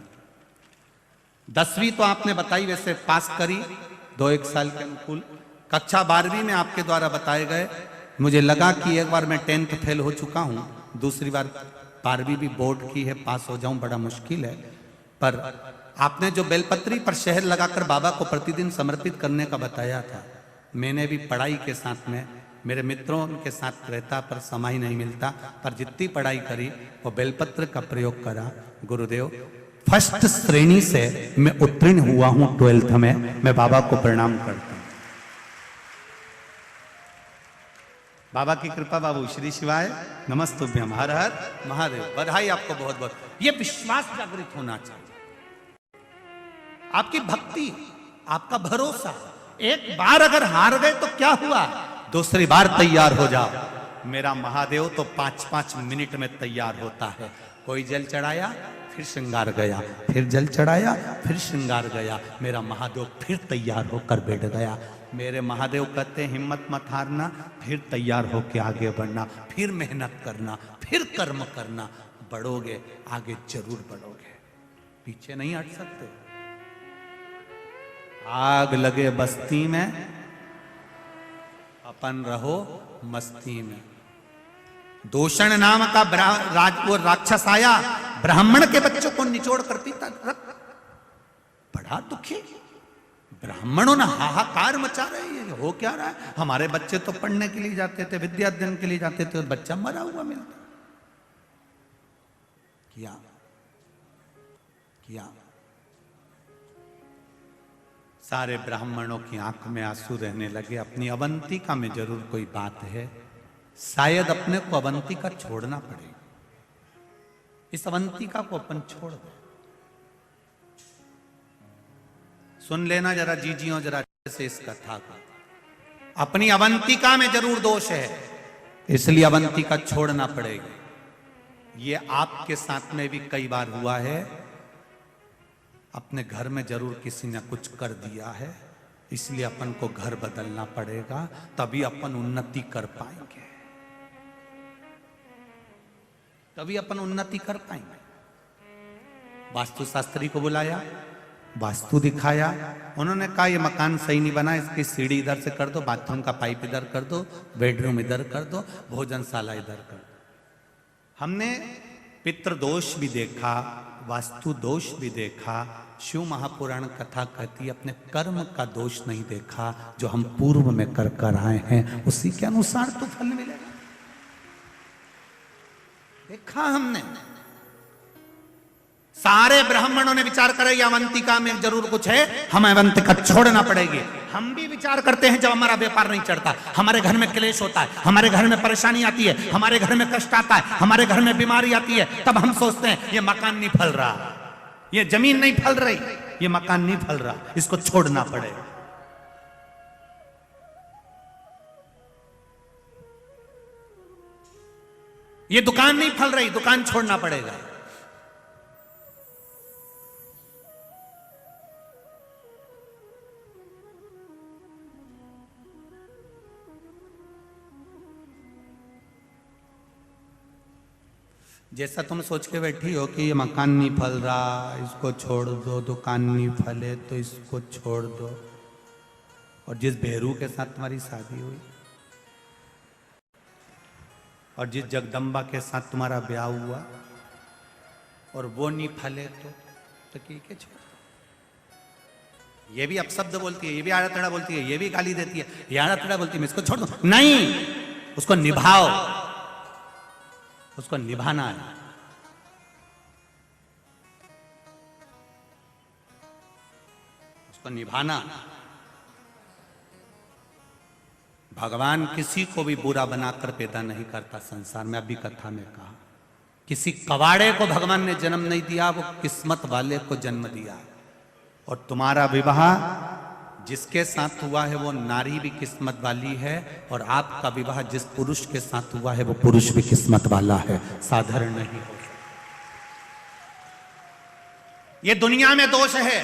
10वीं तो आपने बताई, वैसे पास करी 2-1 साल के अनुकूल। कक्षा 12वीं में आपके द्वारा बताए गए, मुझे लगा कि एक बार मैं 10th फेल हो चुका हूं, दूसरी बार 12वीं भी बोर्ड की है, पास हो जाऊं बड़ा मुश्किल है। पर आपने जो बेलपत्री पर शहर लगाकर बाबा को प्रतिदिन समर्पित करने का बताया था, मैंने भी पढ़ाई के साथ में, मेरे मित्रों के साथ रहता पर समय नहीं मिलता, पर जितनी पढ़ाई करी वो बेलपत्र का प्रयोग करा। गुरुदेव, फर्स्ट श्रेणी से मैं उत्तीर्ण हुआ हूं 12th में। मैं बाबा को प्रणाम करता हूं। बाबा की कृपा। बाबू श्री शिवाय नमस्तुभ्यम, हर हर महादेव। बधाई आपको बहुत बहुत। ये विश्वास जागृत होना चाहिए, आपकी भक्ति, आपका भरोसा। एक बार अगर हार गए तो क्या हुआ, दूसरी बार तैयार हो जाओ। मेरा महादेव तो 5-5 मिनट में तैयार होता है। कोई जल चढ़ाया, फिर श्रृंगार गया, फिर जल चढ़ाया, फिर श्रृंगार गया। मेरा महादेव फिर तैयार होकर बैठ गया। मेरे महादेव कहते हैं हिम्मत मत हारना, फिर तैयार होकर आगे बढ़ना, फिर मेहनत करना, फिर कर्म करना। बढ़ोगे, आगे जरूर बढ़ोगे, पीछे नहीं हट सकते। आग लगे बस्ती में, अपन रहो मस्ती में। दूषण नाम का वो राक्षस आया, ब्राह्मण के बच्चों को निचोड़ कर पीता। बड़ा दुखी, ब्राह्मणों ने हाहाकार मचा रहे हैं। हो क्या रहा है? हमारे बच्चे तो पढ़ने के लिए जाते थे, विद्या अध्ययन के लिए जाते थे, और बच्चा मरा हुआ मिलता। क्या किया? सारे ब्राह्मणों की आंख में आंसू रहने लगे। अपनी अवंतिका में जरूर कोई बात है, शायद अपने को अवंतिका छोड़ना पड़ेगा। इस अवंतिका को अपन छोड़ दे। सुन लेना जरा जीजियों, जरा से इस कथा को। अपनी अवंतिका में जरूर दोष है, इसलिए अवंतिका छोड़ना पड़ेगा। ये आपके साथ में भी कई बार हुआ है। अपने घर में जरूर किसी ने कुछ कर दिया है, इसलिए अपन को घर बदलना पड़ेगा, तभी अपन उन्नति कर पाएंगे, तभी अपन उन्नति कर पाएंगे। वास्तुशास्त्री को बुलाया, वास्तु दिखाया। उन्होंने कहा ये मकान सही नहीं बना, इसकी सीढ़ी इधर से कर दो, बाथरूम का पाइप इधर कर दो, बेडरूम इधर कर दो, भोजनशाला इधर कर दो। हमने पितृ दोष भी देखा, वास्तु दोष भी देखा। शिव महापुराण कथा कहती है अपने कर्म का दोष नहीं देखा, जो हम पूर्व में कर कर आए हैं उसी के अनुसार तो फल मिलेगा। देखा हमने, सारे ब्राह्मणों ने विचार करे अवंतिका में जरूर कुछ है, हमें अवंतिका छोड़ना पड़ेगी। हम भी विचार करते हैं जब हमारा व्यापार नहीं चढ़ता, हमारे घर में क्लेश होता है, हमारे घर में परेशानी आती है, हमारे घर में कष्ट आता है, हमारे घर में बीमारी आती है, तब हम सोचते हैं ये मकान नहीं फल रहा, ये जमीन नहीं फल रही, ये मकान नहीं फल रहा, इसको छोड़ना पड़ेगा। ये दुकान नहीं फल रही, दुकान छोड़ना पड़ेगा। जैसा तुम सोच के बैठी हो कि ये मकान नहीं फल रहा, इसको छोड़ दो, दुकान नहीं फले तो इसको छोड़ दो, और जिस भेरू के साथ तुम्हारी शादी हुई और जिस जगदम्बा के साथ तुम्हारा ब्याह हुआ और वो नहीं फले तो ठीक है छोड़ दो। ये भी अपशब्द बोलती है, ये भी आड़ा तड़ा बोलती है, ये भी गाली देती है, ये आड़ा तड़ा बोलती है, मैं इसको छोड़ दो। नहीं, उसको निभाओ, उसको निभाना है। उसको निभाना। भगवान किसी को भी बुरा बनाकर पैदा नहीं करता संसार में। अभी कथा में कहा किसी कवाड़े को भगवान ने जन्म नहीं दिया, वो किस्मत वाले को जन्म दिया। और तुम्हारा विवाह जिसके साथ हुआ है वो नारी भी किस्मत वाली है, और आपका विवाह जिस पुरुष के साथ हुआ है वो पुरुष भी किस्मत वाला है, साधारण नहीं हो। ये दुनिया में दोष है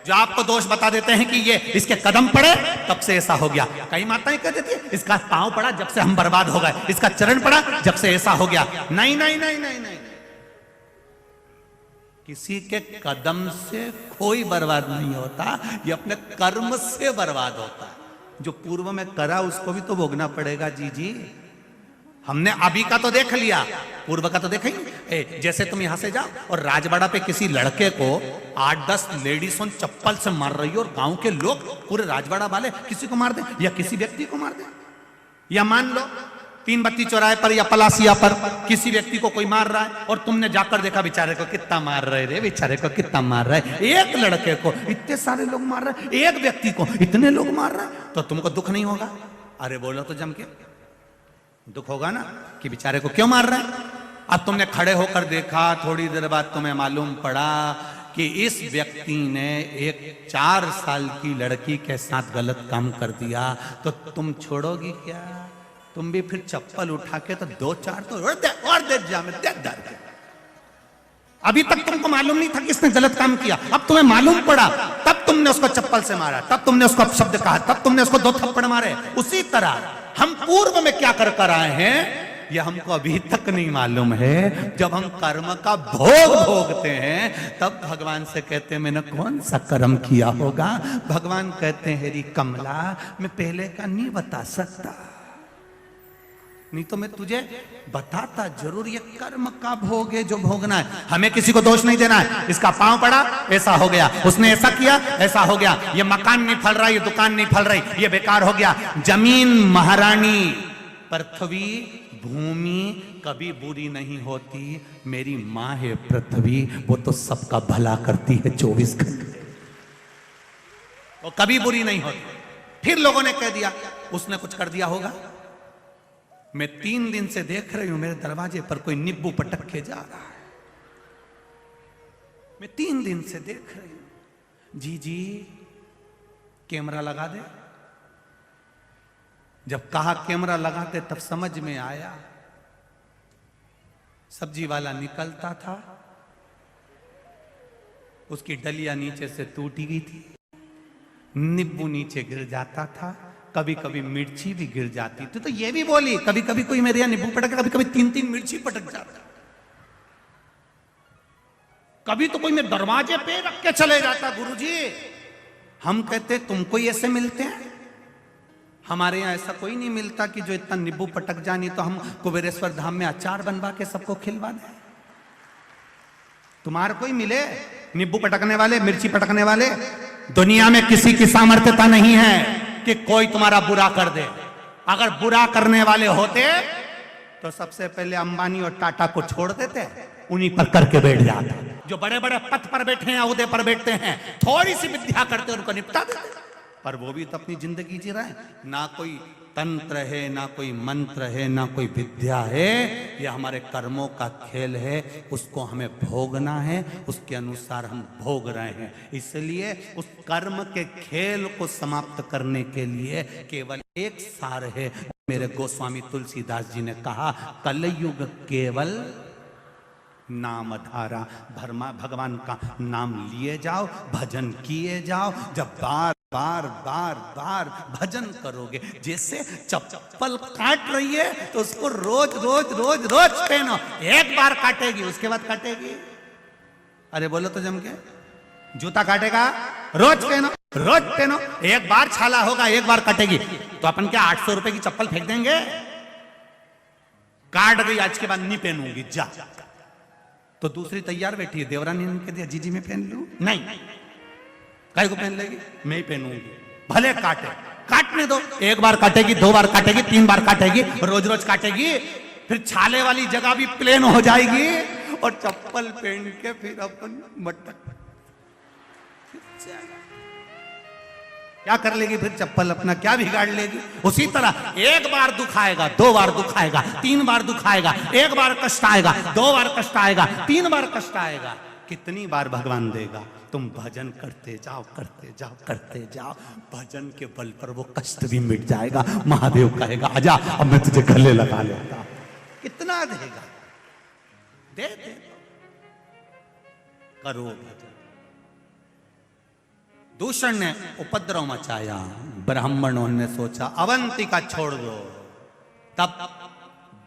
जो आपको दोष बता देते हैं कि ये इसके कदम पड़े तब से ऐसा हो गया। कई माताएं कह देती है इसका पांव पड़ा जब से हम बर्बाद हो गए, इसका चरण पड़ा जब से ऐसा हो गया। नहीं नहीं नहीं नहीं नहीं, किसी के कदम से कोई बर्बाद नहीं होता, ये अपने कर्म से बर्बाद होता है। जो पूर्व में करा उसको भी तो भोगना पड़ेगा। जी हमने अभी का तो देख लिया, पूर्व का तो देखा ही। जैसे तुम यहां से जाओ और राजवाड़ा पे किसी लड़के को 8-10 लेडीज चप्पल से मार रही हो और गांव के लोग पूरे राजवाड़ा वाले किसी को मार दे या किसी व्यक्ति को मार दे, या मान लो 3 बत्ती चौराहे पर या पलासिया पर किसी व्यक्ति को कोई मार रहा है और तुमने जाकर देखा बेचारे को कितना मार रहे रे, बेचारे को कितना मार रहा है। एक लड़के को इतने सारे लोग मार रहे हैं, एक व्यक्ति को इतने लोग मार रहे हैं, तो तुमको दुख नहीं होगा? अरे बोलो तो जम के दुख होगा ना कि बेचारे को क्यों मार रहे हैं। अब तुमने खड़े होकर देखा, थोड़ी देर बाद तुम्हें मालूम पड़ा कि इस व्यक्ति ने एक 4 साल की लड़की के साथ गलत काम कर दिया, तो तुम छोड़ोगी क्या? तुम भी फिर चप्पल उठा के तो 2-4 तो और दे जामे दे दर के। अभी तक तुमको मालूम नहीं था कि इसने गलत काम किया, अब तुम्हें मालूम पड़ा, तब तुमने उसको चप्पल से मारा, तब तुमने उसको अपशब्द कहा, तब तुमने उसको 2 थप्पड़ मारे। उसी तरह हम पूर्व में क्या कर कर आए हैं यह हमको अभी तक नहीं मालूम है। जब हम कर्म का भोग भोगते हैं तब भगवान से कहते हैं मैंने कौन सा कर्म किया होगा। भगवान कहते हैं हेरी कमला, मैं पहले का नहीं बता सकता, नहीं तो मैं तुझे बताता जरूर। ये कर्म का भोग है जो भोगना है, हमें किसी को दोष नहीं देना है। इसका पांव पड़ा ऐसा हो गया, उसने ऐसा किया ऐसा हो गया, ये मकान नहीं फल रहा, ये दुकान नहीं फल रही, ये बेकार हो गया। जमीन महारानी, पृथ्वी भूमि कभी बुरी नहीं होती। मेरी माँ है पृथ्वी, वो तो सबका भला करती है 24 घंटे, वो कभी बुरी नहीं होती। फिर लोगों ने कह दिया उसने कुछ कर दिया होगा। मैं 3 दिन से देख रही हूं मेरे दरवाजे पर कोई नींबू पटक के जा रहा है, मैं 3 दिन से देख रही हूं। जी कैमरा लगा दे। जब कहा कैमरा लगाते तब समझ में आया। सब्जी वाला निकलता था, उसकी डलिया नीचे से टूटी गई थी, नींबू नीचे गिर जाता था, कभी कभी मिर्ची भी गिर जाती थी। तो ये भी बोली कभी कभी कोई मेरे यहाँ नींबू पटक, कभी कभी 3-3 मिर्ची पटक जाता, कभी तो कोई मेरे दरवाजे पे रख के चले जाता। गुरुजी हम कहते तुमको ऐसे मिलते हैं? हमारे यहाँ ऐसा कोई नहीं मिलता कि जो इतना नींबू पटक जाए, नहीं तो हम कुबेरेश्वर धाम में अचार बनवा के सबको खिलवा दें। तुम्हारे कोई मिले नींबू पटकने वाले, मिर्ची पटकने वाले? दुनिया में किसी की सामर्थ्यता नहीं है कि कोई तुम्हारा बुरा कर दे। अगर बुरा करने वाले होते तो सबसे पहले अंबानी और टाटा को छोड़ देते, उन्हीं पर करके बैठ जाते। जो बड़े बड़े पद पर बैठे हैं, ओहदे पर बैठते हैं, थोड़ी सी विद्या करते उनको निपटा देते। पर वो भी तो अपनी जिंदगी जी रहे हैं। ना कोई तंत्र है, ना कोई मंत्र है, ना कोई विद्या है। यह हमारे कर्मों का खेल है, उसको हमें भोगना है, उसके अनुसार हम भोग रहे हैं। इसलिए उस कर्म के खेल को समाप्त करने के लिए केवल एक सार है। मेरे गोस्वामी तुलसीदास जी ने कहा, कलयुग केवल नाम धारा। भगवान का नाम लिए जाओ, भजन किए जाओ। जब बार बार बार बार भजन करोगे, जैसे चप्पल काट रही है तो उसको रोज रोज रोज रोज पहनो। एक बार काटेगी, उसके बाद काटेगी। अरे बोलो तो जम के, जूता काटेगा, रोज पहनो, रोज पहनो। एक बार छाला होगा, एक बार कटेगी। तो अपन क्या 800 रुपए की चप्पल फेंक देंगे? काट गई, आज के बाद नहीं पहनूंगी, जा। तो दूसरी तैयार बैठी है, देवरानी ने कह दिया जीजी मैं पहन लूं? नहीं, काय को पहन लेगी? मैं ही पहनूंगी, भले काटे, काटने दो। एक बार काटेगी, 2 बार काटेगी, 3 बार काटेगी, रोज रोज काटेगी। फिर छाले वाली जगह भी प्लेन हो जाएगी और चप्पल पहन के फिर अपन मटक क्या कर लेगी? फिर चप्पल अपना क्या बिगाड़ लेगी? उसी तरह एक बार दुखाएगा, 2 बार दुखाएगा, 3 बार दुखाएगा, 1 बार कष्ट आएगा, 2 बार कष्ट आएगा, 3 बार कष्ट आएगा। कितनी बार भगवान देगा? तुम भजन करते जाओ, करते जाओ, करते जाओ। भजन के बल पर वो कष्ट भी मिट जाएगा। महादेव कहेगा आजा, अब मैं तुझे गले लगा लेता। कितना देगा? दे दे, करो भजन। दूषण ने उपद्रव मचाया, ब्राह्मणों ने सोचा अवंतिका छोड़ दो। तब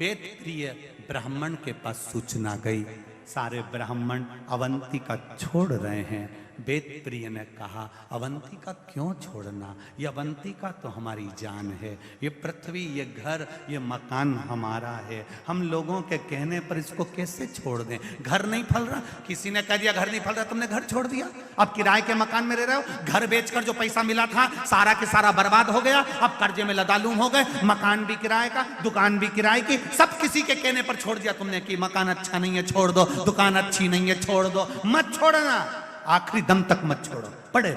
वेद प्रिय ब्राह्मण के पास सूचना गई, सारे ब्राह्मण अवंतिका छोड़ रहे हैं। वेद प्रिय ने कहा अवंतिका क्यों छोड़ना? ये अवंतिका तो हमारी जान है। ये पृथ्वी, ये घर, ये मकान हमारा है। हम लोगों के कहने पर इसको कैसे छोड़ दें? घर नहीं फल रहा, किसी ने कह दिया घर नहीं फल रहा, तुमने घर छोड़ दिया। अब किराए के मकान में रह रहे हो। घर बेचकर जो पैसा मिला था सारा के सारा बर्बाद हो गया। अब कर्जे में लदालूम हो गए। मकान भी किराए का, दुकान भी किराए की, सब किसी के कहने पर छोड़ दिया तुमने कि मकान अच्छा नहीं है छोड़ दो, दुकान अच्छी नहीं है छोड़ दो। मत छोड़ना, आखिरी दम तक मत छोड़ो, पड़े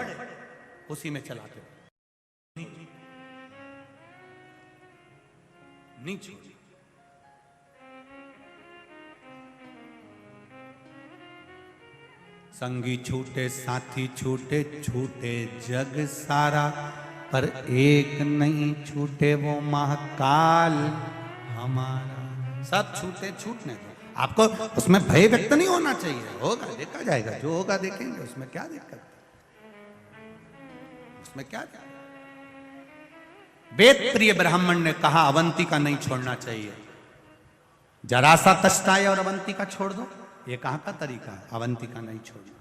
उसी में चलाते नहीं छोड़। संगी छूटे, साथी छूटे, छूटे जग सारा, पर एक नहीं छूटे वो महाकाल हमारा। सब छूटे, छूटने दो। आपको उसमें भय व्यक्त नहीं होना चाहिए। होगा, देखा जाएगा, जो होगा देखेंगे। उसमें क्या दिक्कत? उसमें क्या? वेद प्रिय ब्राह्मण ने कहा अवंतिका नहीं छोड़ना चाहिए। जरा सा कष्ट आए और अवंतिका छोड़ दो, ये कहां का तरीका है? अवंतिका नहीं छोड़ना।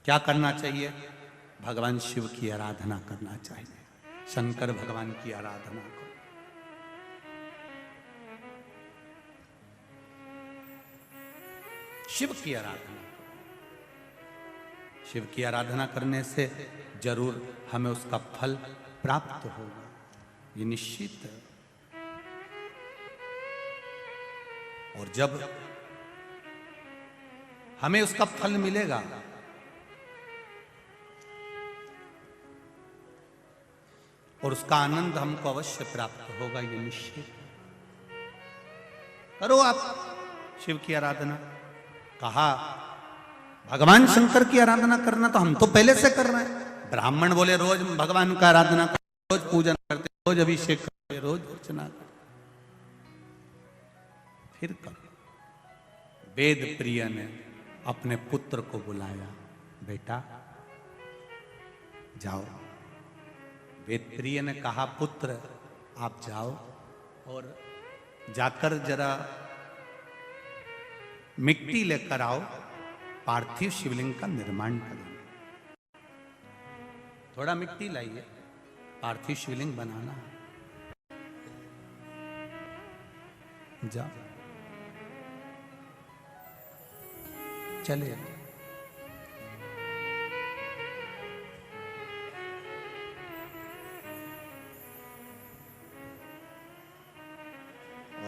क्या करना चाहिए? भगवान शिव की आराधना करना चाहिए। शंकर भगवान की आराधना करो। शिव की आराधना, शिव की आराधना करने से जरूर हमें उसका फल प्राप्त होगा, ये निश्चित है। और जब हमें उसका फल मिलेगा और उसका आनंद हमको अवश्य प्राप्त होगा, ये निश्चित। करो आप शिव की आराधना। कहा भगवान शंकर की आराधना करना तो हम तो पहले से कर रहे हैं। ब्राह्मण बोले रोज भगवान का आराधना करते, रोज पूजन करते, रोज अभिषेक करते, रोज अर्चना करते। फिर करो। वेद प्रिय ने अपने पुत्र को बुलाया, बेटा जाओ। वेद प्रिय ने कहा पुत्र आप जाओ और जाकर जरा मिट्टी लेकर आओ, पार्थिव शिवलिंग का निर्माण करेंगे। थोड़ा मिट्टी लाइए, पार्थिव शिवलिंग बनाना है। जाओ, चले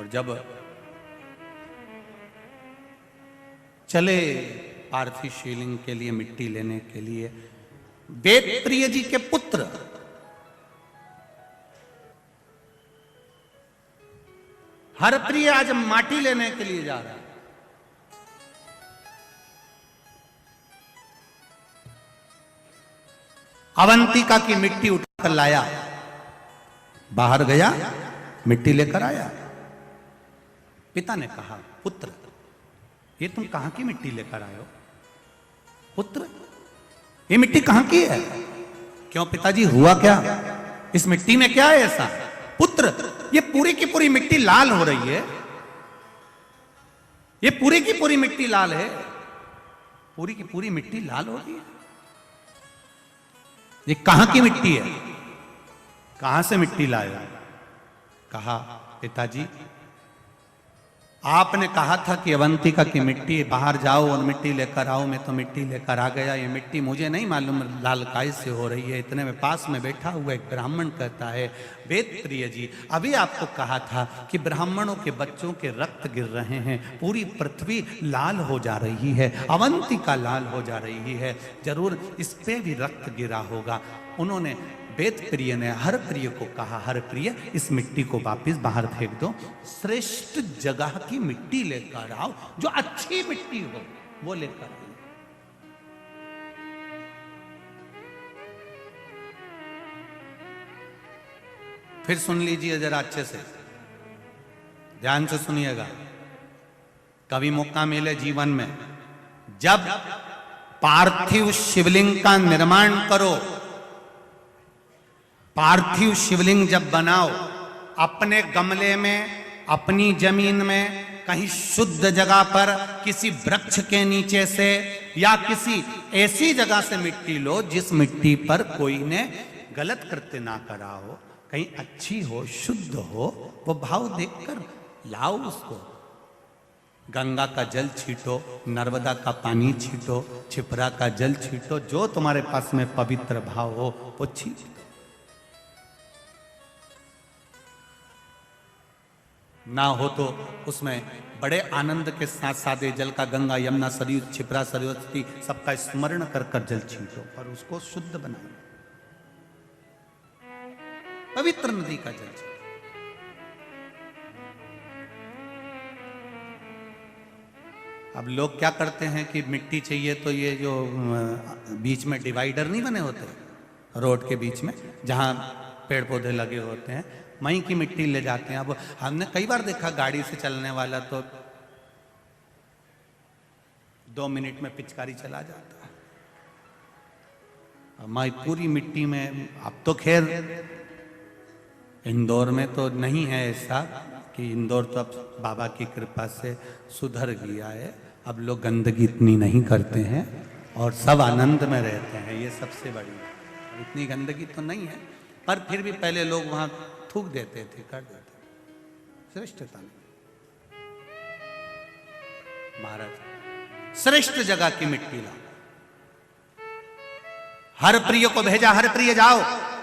और जब चले पार्थिव शिवलिंग के लिए मिट्टी लेने के लिए, वेदप्रिय जी के पुत्र हरप्रिय आज माटी लेने के लिए जा रहा है। अवंतिका की मिट्टी उठाकर लाया, बाहर गया, मिट्टी लेकर आया। पिता ने कहा, पुत्र ये तुम कहां की मिट्टी लेकर आए हो? पुत्र ये मिट्टी कहां की है? क्यों पिताजी हुआ क्या? इस मिट्टी में क्या है ऐसा? पुत्र ये पूरी की पूरी मिट्टी लाल हो रही है, ये पूरी की पूरी मिट्टी लाल है, पूरी की पूरी मिट्टी लाल हो रही है। ये कहां की मिट्टी है? कहां से मिट्टी लाया? कहा, पिताजी आपने कहा था कि अवंतिका की मिट्टी बाहर जाओ और मिट्टी लेकर आओ, मैं तो मिट्टी लेकर आ गया। ये मिट्टी मुझे नहीं मालूम लाल काय से हो रही है। इतने में पास में बैठा हुआ एक ब्राह्मण कहता है, वेदप्रिय जी अभी आपको कहा था कि ब्राह्मणों के बच्चों के रक्त गिर रहे हैं, पूरी पृथ्वी लाल हो जा रही है, अवंतिका लाल हो जा रही है, जरूर इस पे भी रक्त गिरा होगा। उन्होंने वेदप्रिय ने हरप्रिय को कहा, हरप्रिय इस मिट्टी को वापस बाहर फेंक दो, श्रेष्ठ जगह की मिट्टी लेकर आओ, जो अच्छी मिट्टी हो वो लेकर आओ। फिर सुन लीजिए जरा अच्छे से, ध्यान से सुनिएगा। कभी मौका मिले जीवन में, जब पार्थिव शिवलिंग का निर्माण करो, पार्थिव शिवलिंग जब बनाओ, अपने गमले में, अपनी जमीन में, कहीं शुद्ध जगह पर, किसी वृक्ष के नीचे से या किसी ऐसी जगह से मिट्टी लो जिस मिट्टी पर कोई ने गलत कृत्य ना करा हो, कहीं अच्छी हो, शुद्ध हो, वो भाव देखकर लाओ उसको। गंगा का जल छीटो, नर्मदा का पानी छीटो, छिपरा का जल छीटो, जो तुम्हारे पास में पवित्र भाव हो वो छीटो। ना हो तो उसमें बड़े आनंद के साथ सादे जल का गंगा, यमुना, सरयू, छिपरा, सरस्वती सबका स्मरण कर कर जल छींटो और उसको शुद्ध बनाओ, पवित्र नदी का जल छींटो। अब लोग क्या करते हैं कि मिट्टी चाहिए तो ये जो बीच में डिवाइडर नहीं बने होते रोड के बीच में, जहां पेड़ पौधे लगे होते हैं, वहीं की मिट्टी ले जाते हैं। अब हमने कई बार देखा गाड़ी से चलने वाला तो 2 मिनट में पिचकारी चला जाता है, हमारी पूरी मिट्टी में। अब तो खैर इंदौर में तो नहीं है ऐसा, कि इंदौर तो अब बाबा की कृपा से सुधर गया है, अब लोग गंदगी इतनी नहीं करते हैं और सब आनंद में रहते हैं, ये सबसे बड़ी। इतनी गंदगी तो नहीं है, पर फिर भी पहले लोग वहां थूक देते थे, कर देते थे। श्रेष्ठता नहीं। महाराज श्रेष्ठ जगह की मिट्टी लाओ। हरप्रिय को भेजा, हरप्रिय जाओ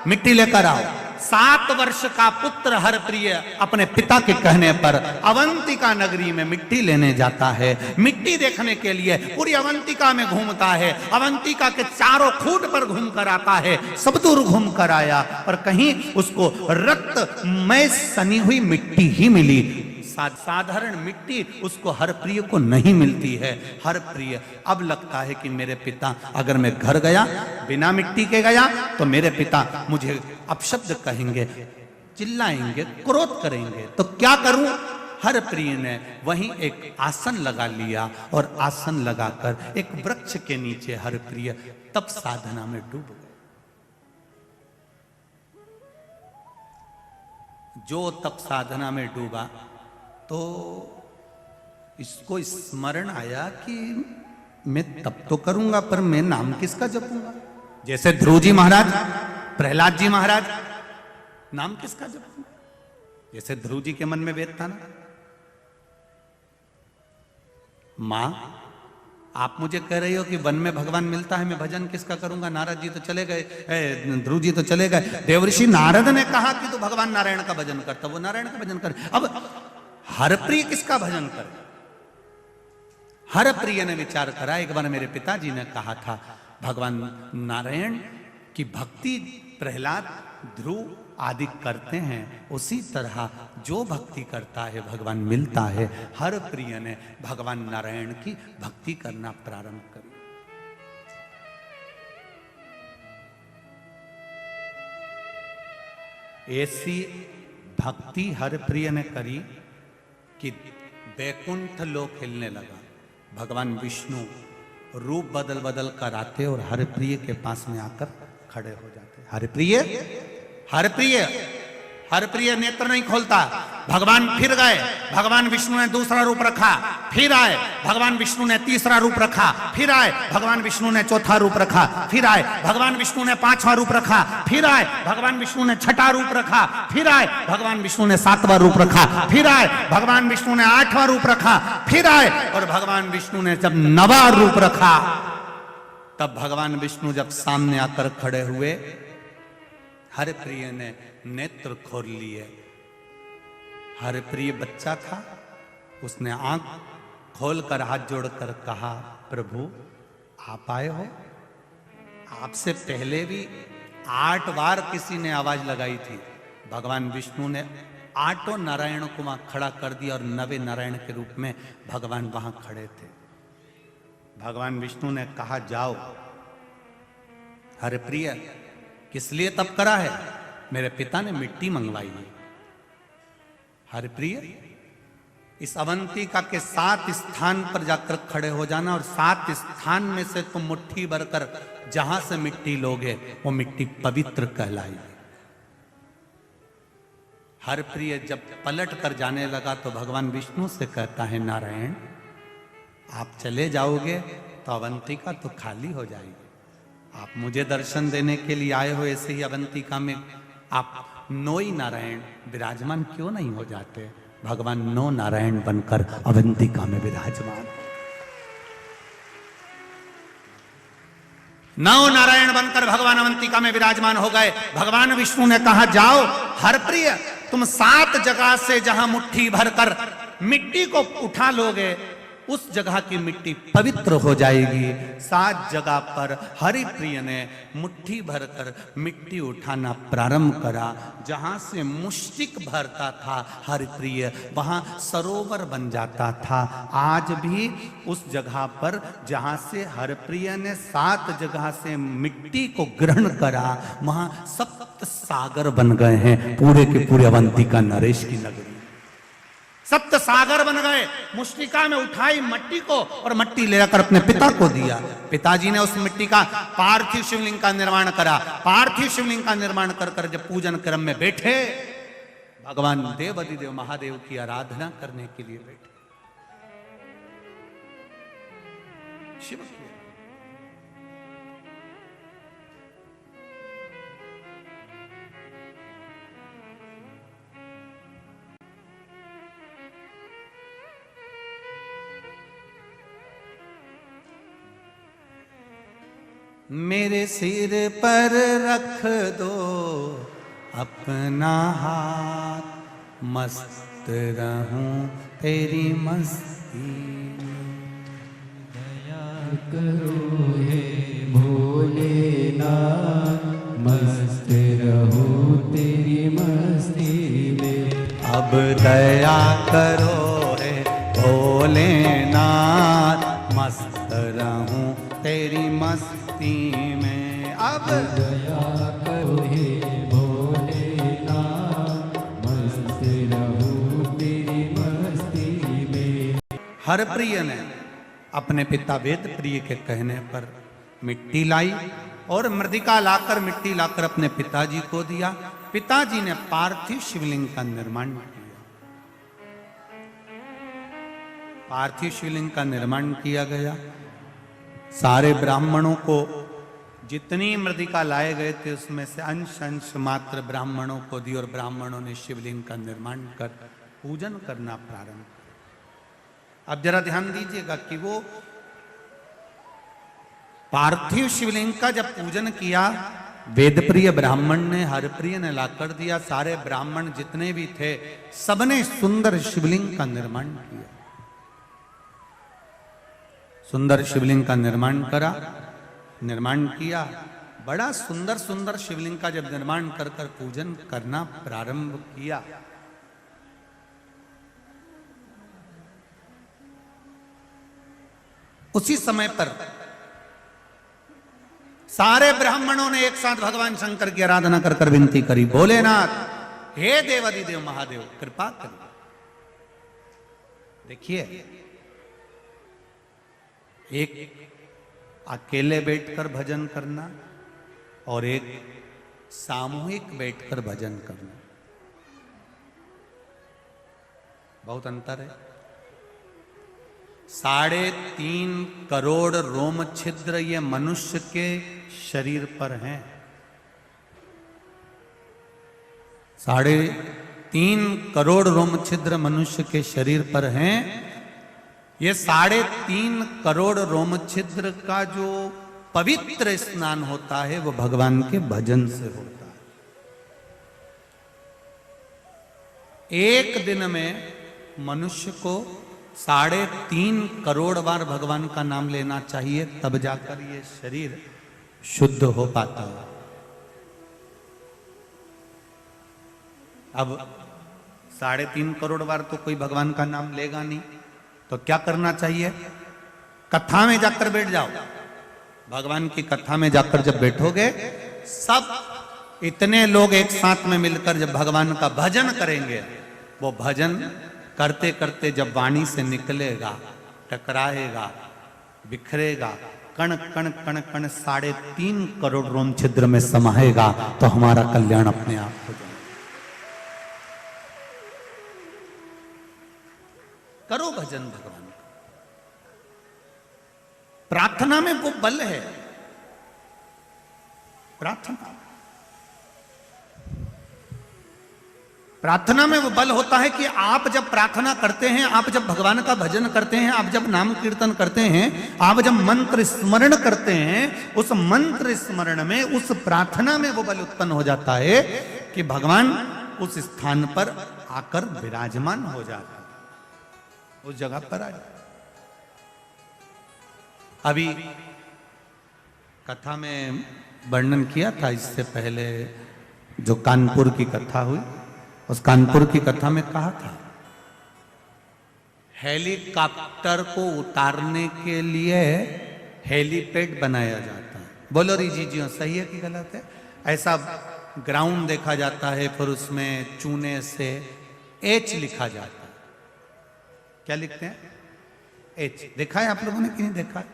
मिट्टी लेकर आओ। 7 वर्ष का पुत्र हरप्रिय अपने पिता के कहने पर अवंतिका नगरी में मिट्टी लेने जाता है। मिट्टी देखने के लिए पूरी अवंतिका में घूमता है, अवंतिका के चारों खूंट पर घूम कर आता है, सब दूर घूम कर आया, पर कहीं उसको रक्त में सनी हुई मिट्टी ही मिली। साधारण मिट्टी उसको हरप्रिय को नहीं मिलती है। हरप्रिय अब लगता है कि मेरे पिता, अगर मैं घर गया बिना मिट्टी के गया तो मेरे पिता मुझे अपशब्द कहेंगे, चिल्लाएंगे, क्रोध करेंगे, तो क्या करूं? हरप्रिय ने वहीं एक आसन लगा लिया और आसन लगाकर एक वृक्ष के नीचे हरप्रिय तप साधना में डूब गए। जो तप साधना में डूबा तो इसको स्मरण आया कि मैं तप तो करूंगा पर मैं नाम किसका जपूंगा? जैसे ध्रुव जी महाराज, प्रहलाद जी महाराज, नाम किसका जपूंगा? जैसे ध्रुव जी के मन में वेद था ना, मां आप मुझे कह रही हो कि वन में भगवान मिलता है, मैं भजन किसका करूंगा? नारद जी तो चले गए, ध्रुव जी तो चले गए, देवर्षि नारद ने कहा कि तू भगवान नारायण का भजन करता, वो नारायण का भजन कर। अब हरप्रिय किसका भजन करे? हरप्रिय ने विचार करा। एक बार मेरे पिताजी ने कहा था भगवान नारायण की भक्ति प्रहलाद, ध्रुव आदि करते हैं, उसी तरह जो भक्ति करता है भगवान मिलता है। हरप्रिय ने भगवान नारायण की भक्ति करना प्रारंभ करी। ऐसी भक्ति हरप्रिय ने करी कि बैकुंठ लोक हिलने लगा। भगवान विष्णु रूप बदल बदल कर आते और हरप्रिय के पास में आकर खड़े हो जाते। हरप्रिय, हरप्रिय, हरप्रिय नेत्र नहीं खोलता। भगवान फिर गए, भगवान विष्णु ने दूसरा रूप रखा, फिर आए, भगवान विष्णु ने तीसरा रूप रखा, फिर आए, भगवान विष्णु ने चौथा रूप रखा, फिर आए, भगवान विष्णु ने पांचवा रूप रखा, फिर आए, भगवान विष्णु ने छठा रूप रखा, फिर आए, भगवान विष्णु ने सातवां रूप रखा, फिर आए, भगवान विष्णु ने आठवां रूप रखा, फिर आए, और भगवान विष्णु ने जब नवा रूप रखा, तब भगवान विष्णु जब सामने आकर खड़े हुए, हरप्रिय ने नेत्र खोल लिए। हरप्रिय बच्चा था, उसने आंख खोलकर हाथ जोड़कर कहा, प्रभु आप आए हो? आपसे पहले भी 8 बार किसी ने आवाज लगाई थी। भगवान विष्णु ने 8 नारायण को वहां खड़ा कर दिया और 9वें नारायण के रूप में भगवान वहां खड़े थे। भगवान विष्णु ने कहा, जाओ। हरप्रिय किस लिए तप करा है? मेरे पिता ने मिट्टी मंगवाई है। हरप्रिय, इस अवंतिका के 7 स्थान पर जाकर खड़े हो जाना और 7 स्थान में से तुम मुट्ठी भरकर जहां से मिट्टी लोगे वो मिट्टी पवित्र कहलाएगी। हरप्रिय जब पलट कर जाने लगा तो भगवान विष्णु से कहता है, नारायण आप चले जाओगे तो अवंतिका तो खाली हो जाएगी। आप मुझे दर्शन देने के लिए आए हो, ऐसे ही अवंतिका में आप 9 नारायण विराजमान क्यों नहीं हो जाते? भगवान 9 नारायण बनकर अवंतिका में विराजमान। 9 नारायण बनकर भगवान अवंतिका में विराजमान हो गए। भगवान विष्णु ने कहा, जाओ हरप्रिय, तुम 7 जगह से जहां मुट्ठी भरकर मिट्टी को उठा लोगे उस जगह की मिट्टी पवित्र हो जाएगी। 7 जगह पर हरिप्रिय ने मुट्ठी भरकर मिट्टी उठाना प्रारंभ करा। जहां से मुष्टिक भरता था हरिप्रिय, वहां सरोवर बन जाता था। आज भी उस जगह पर जहां से हरिप्रिय ने 7 जगह से मिट्टी को ग्रहण करा, वहां 7 सागर बन गए हैं। पूरे के पूरे अवंतिका नरेश की नगरी 7 सागर बन गए। मुष्टिका में उठाई मट्टी को और मट्टी लेकर अपने पिता को दिया। पिताजी ने उस मिट्टी का पार्थिव शिवलिंग का निर्माण करा। पार्थिव शिवलिंग का निर्माण कर जब पूजन क्रम में बैठे, भगवान देवाधिदेव महादेव की आराधना करने के लिए बैठे। शिव की मेरे सिर पर रख दो अपना हाथ, मस्त रहूं तेरी मस्ती। दया करो हे भोलेनाथ, मस्त रहूं तेरी मस्ती में। अब दया करो हे भोलेनाथ, मस्त रहूं तेरी मस्ती में। अब दया करो हे भोलेनाथ, मस्त रहूं तेरी मस्ती में। हरप्रिय ने अपने पिता वेद प्रिय के कहने पर मिट्टी लाई और मृदिका लाकर मिट्टी लाकर अपने पिताजी को दिया। पिताजी ने पार्थिव शिवलिंग का निर्माण किया। पार्थिव शिवलिंग का निर्माण किया गया। सारे ब्राह्मणों को जितनी मृदिका लाए गए थे उसमें से अंश अंश मात्र ब्राह्मणों को दी और ब्राह्मणों ने शिवलिंग का निर्माण कर पूजन करना प्रारंभ किया। अब जरा ध्यान दीजिएगा कि वो पार्थिव शिवलिंग का जब पूजन किया वेदप्रिय ब्राह्मण ने हरप्रिय ने लाकर दिया। सारे ब्राह्मण जितने भी थे सबने सुंदर शिवलिंग का निर्माण किया। सुंदर शिवलिंग का निर्माण किया। बड़ा सुंदर सुंदर शिवलिंग का जब निर्माण कर कर पूजन करना प्रारंभ किया, उसी समय पर सारे ब्राह्मणों ने एक साथ भगवान शंकर की आराधना कर कर विनती करी, भोलेनाथ हे देवादिदेव महादेव कृपा करिए। देखिए, एक अकेले बैठकर भजन करना और एक सामूहिक बैठकर भजन करना, बहुत अंतर है। 3.5 करोड़ रोम छिद्र ये मनुष्य के शरीर पर हैं। 3.5 करोड़ रोम छिद्र मनुष्य के शरीर पर हैं। ये 3.5 करोड़ रोम छिद्र का जो पवित्र स्नान होता है वो भगवान के भजन से होता है। एक दिन में मनुष्य को 3.5 करोड़ बार भगवान का नाम लेना चाहिए, तब जाकर ये शरीर शुद्ध हो पाता है। अब 3.5 करोड़ बार तो कोई भगवान का नाम लेगा नहीं, तो क्या करना चाहिए? कथा में जाकर बैठ जाओ। भगवान की कथा में जाकर जब बैठोगे, सब इतने लोग एक साथ में मिलकर जब भगवान का भजन करेंगे, वो भजन करते करते जब वाणी से निकलेगा, टकराएगा, बिखरेगा, कण कण कण कण 3.5 करोड़ रोम छिद्र में समाएगा, तो हमारा कल्याण अपने आप हो जाएगा। करो भजन भगवान का। प्रार्थना में वो बल है। प्रार्थना में वो बल होता है कि आप जब प्रार्थना करते हैं, आप जब भगवान का भजन करते हैं, आप जब नाम कीर्तन करते हैं, आप जब मंत्र स्मरण करते हैं, उस मंत्र स्मरण में, उस प्रार्थना में वो बल उत्पन्न हो जाता है कि भगवान उस स्थान पर आकर विराजमान हो जाता है, उस जगह पर आ जाता। अभी कथा में वर्णन किया था इससे पहले, जो कानपुर की कथा हुई, उस कानपुर की कथा में कहा था हेलीकॉप्टर को उतारने के लिए हेलीपैड बनाया जाता है। बोलो री जी सही है कि गलत है? ऐसा ग्राउंड देखा जाता है, फिर उसमें चूने से एच लिखा जाता है। क्या लिखते हैं? एच। देखा है आप लोगों ने कि नहीं देखा है?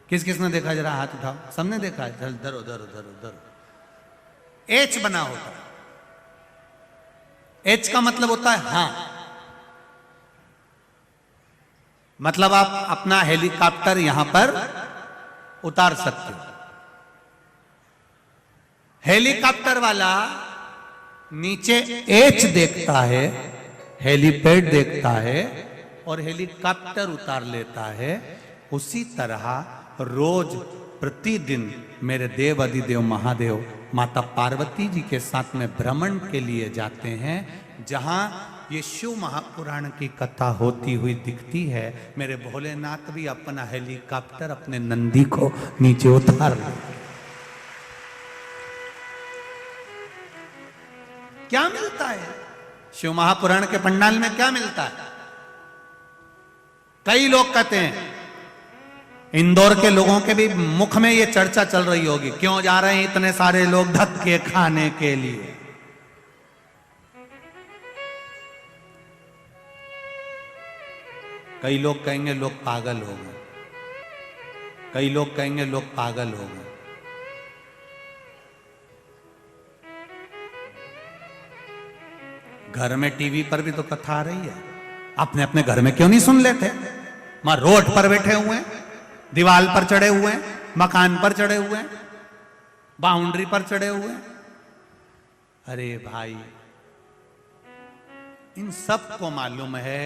किस किस ने देखा? जरा हाथ उठाओ। सबने देखा है? धरो धरो धरो धरो। एच बना होता है। एच का मतलब होता है हां, मतलब आप अपना हेलीकॉप्टर यहां पर उतार सकते हो। हेलीकॉप्टर वाला नीचे एच देखता है, हेलीपैड देखता है और हेलीकॉप्टर उतार लेता है। उसी तरह रोज प्रतिदिन मेरे देव अधिदेव महादेव माता पार्वती जी के साथ में भ्रमण के लिए जाते हैं। जहां ये शिव महापुराण की कथा होती हुई दिखती है, मेरे भोलेनाथ भी अपना हेलीकॉप्टर अपने नंदी को नीचे उतार लेते। क्या मिलता है शिव महापुराण के पंडाल में? क्या मिलता है? कई लोग कहते हैं, इंदौर के लोगों के भी मुख में ये चर्चा चल रही होगी, क्यों जा रहे हैं इतने सारे लोग धक्के खाने के लिए? कई लोग कहेंगे लोग पागल हो गए, कई लोग कहेंगे लोग पागल हो गए। घर में टीवी पर भी तो कथा आ रही है, अपने अपने घर में क्यों नहीं सुन लेते? वहां रोड पर बैठे हुए हैं, दीवार पर चढ़े हुए हैं, मकान पर चढ़े हुए हैं, बाउंड्री पर चढ़े हुए हैं। अरे भाई, इन सब को मालूम है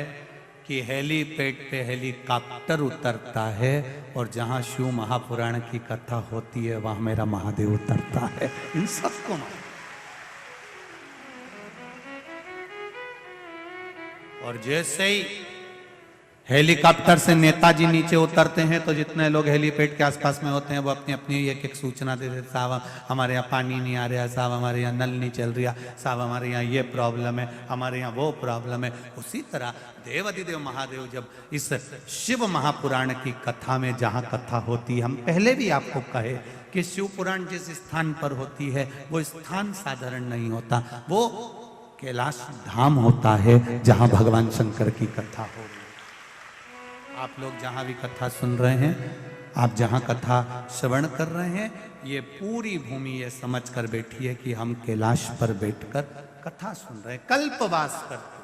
कि हेलीपैड पे हेलीकॉप्टर उतरता है और जहां शिव महापुराण की कथा होती है वहां मेरा महादेव उतरता है। इन सबको और जैसे ही हेलीकॉप्टर से नेताजी नीचे उतरते हैं तो जितने लोग हेलीपैड के आसपास में होते हैं वो अपनी अपनी एक एक सूचना दे देते, साहब हमारे यहाँ पानी नहीं आ रहा, साहब हमारे यहाँ नल नहीं चल रहा, साहब हमारे यहाँ ये प्रॉब्लम है, हमारे यहाँ वो प्रॉब्लम है। उसी तरह देवाधिदेव महादेव जब इस शिव महापुराण की कथा में जहाँ कथा होती है, हम पहले भी आपको कहे कि शिव पुराण जिस स्थान पर होती है वो स्थान साधारण नहीं होता, वो कैलाश धाम होता है जहाँ भगवान शंकर की कथा हो रही है। आप लोग जहाँ भी कथा सुन रहे हैं, आप जहाँ कथा श्रवण कर रहे हैं, ये पूरी भूमि ये समझ कर बैठी है कि हम कैलाश पर बैठकर कथा सुन रहे हैं, कल्पवास करते हैं।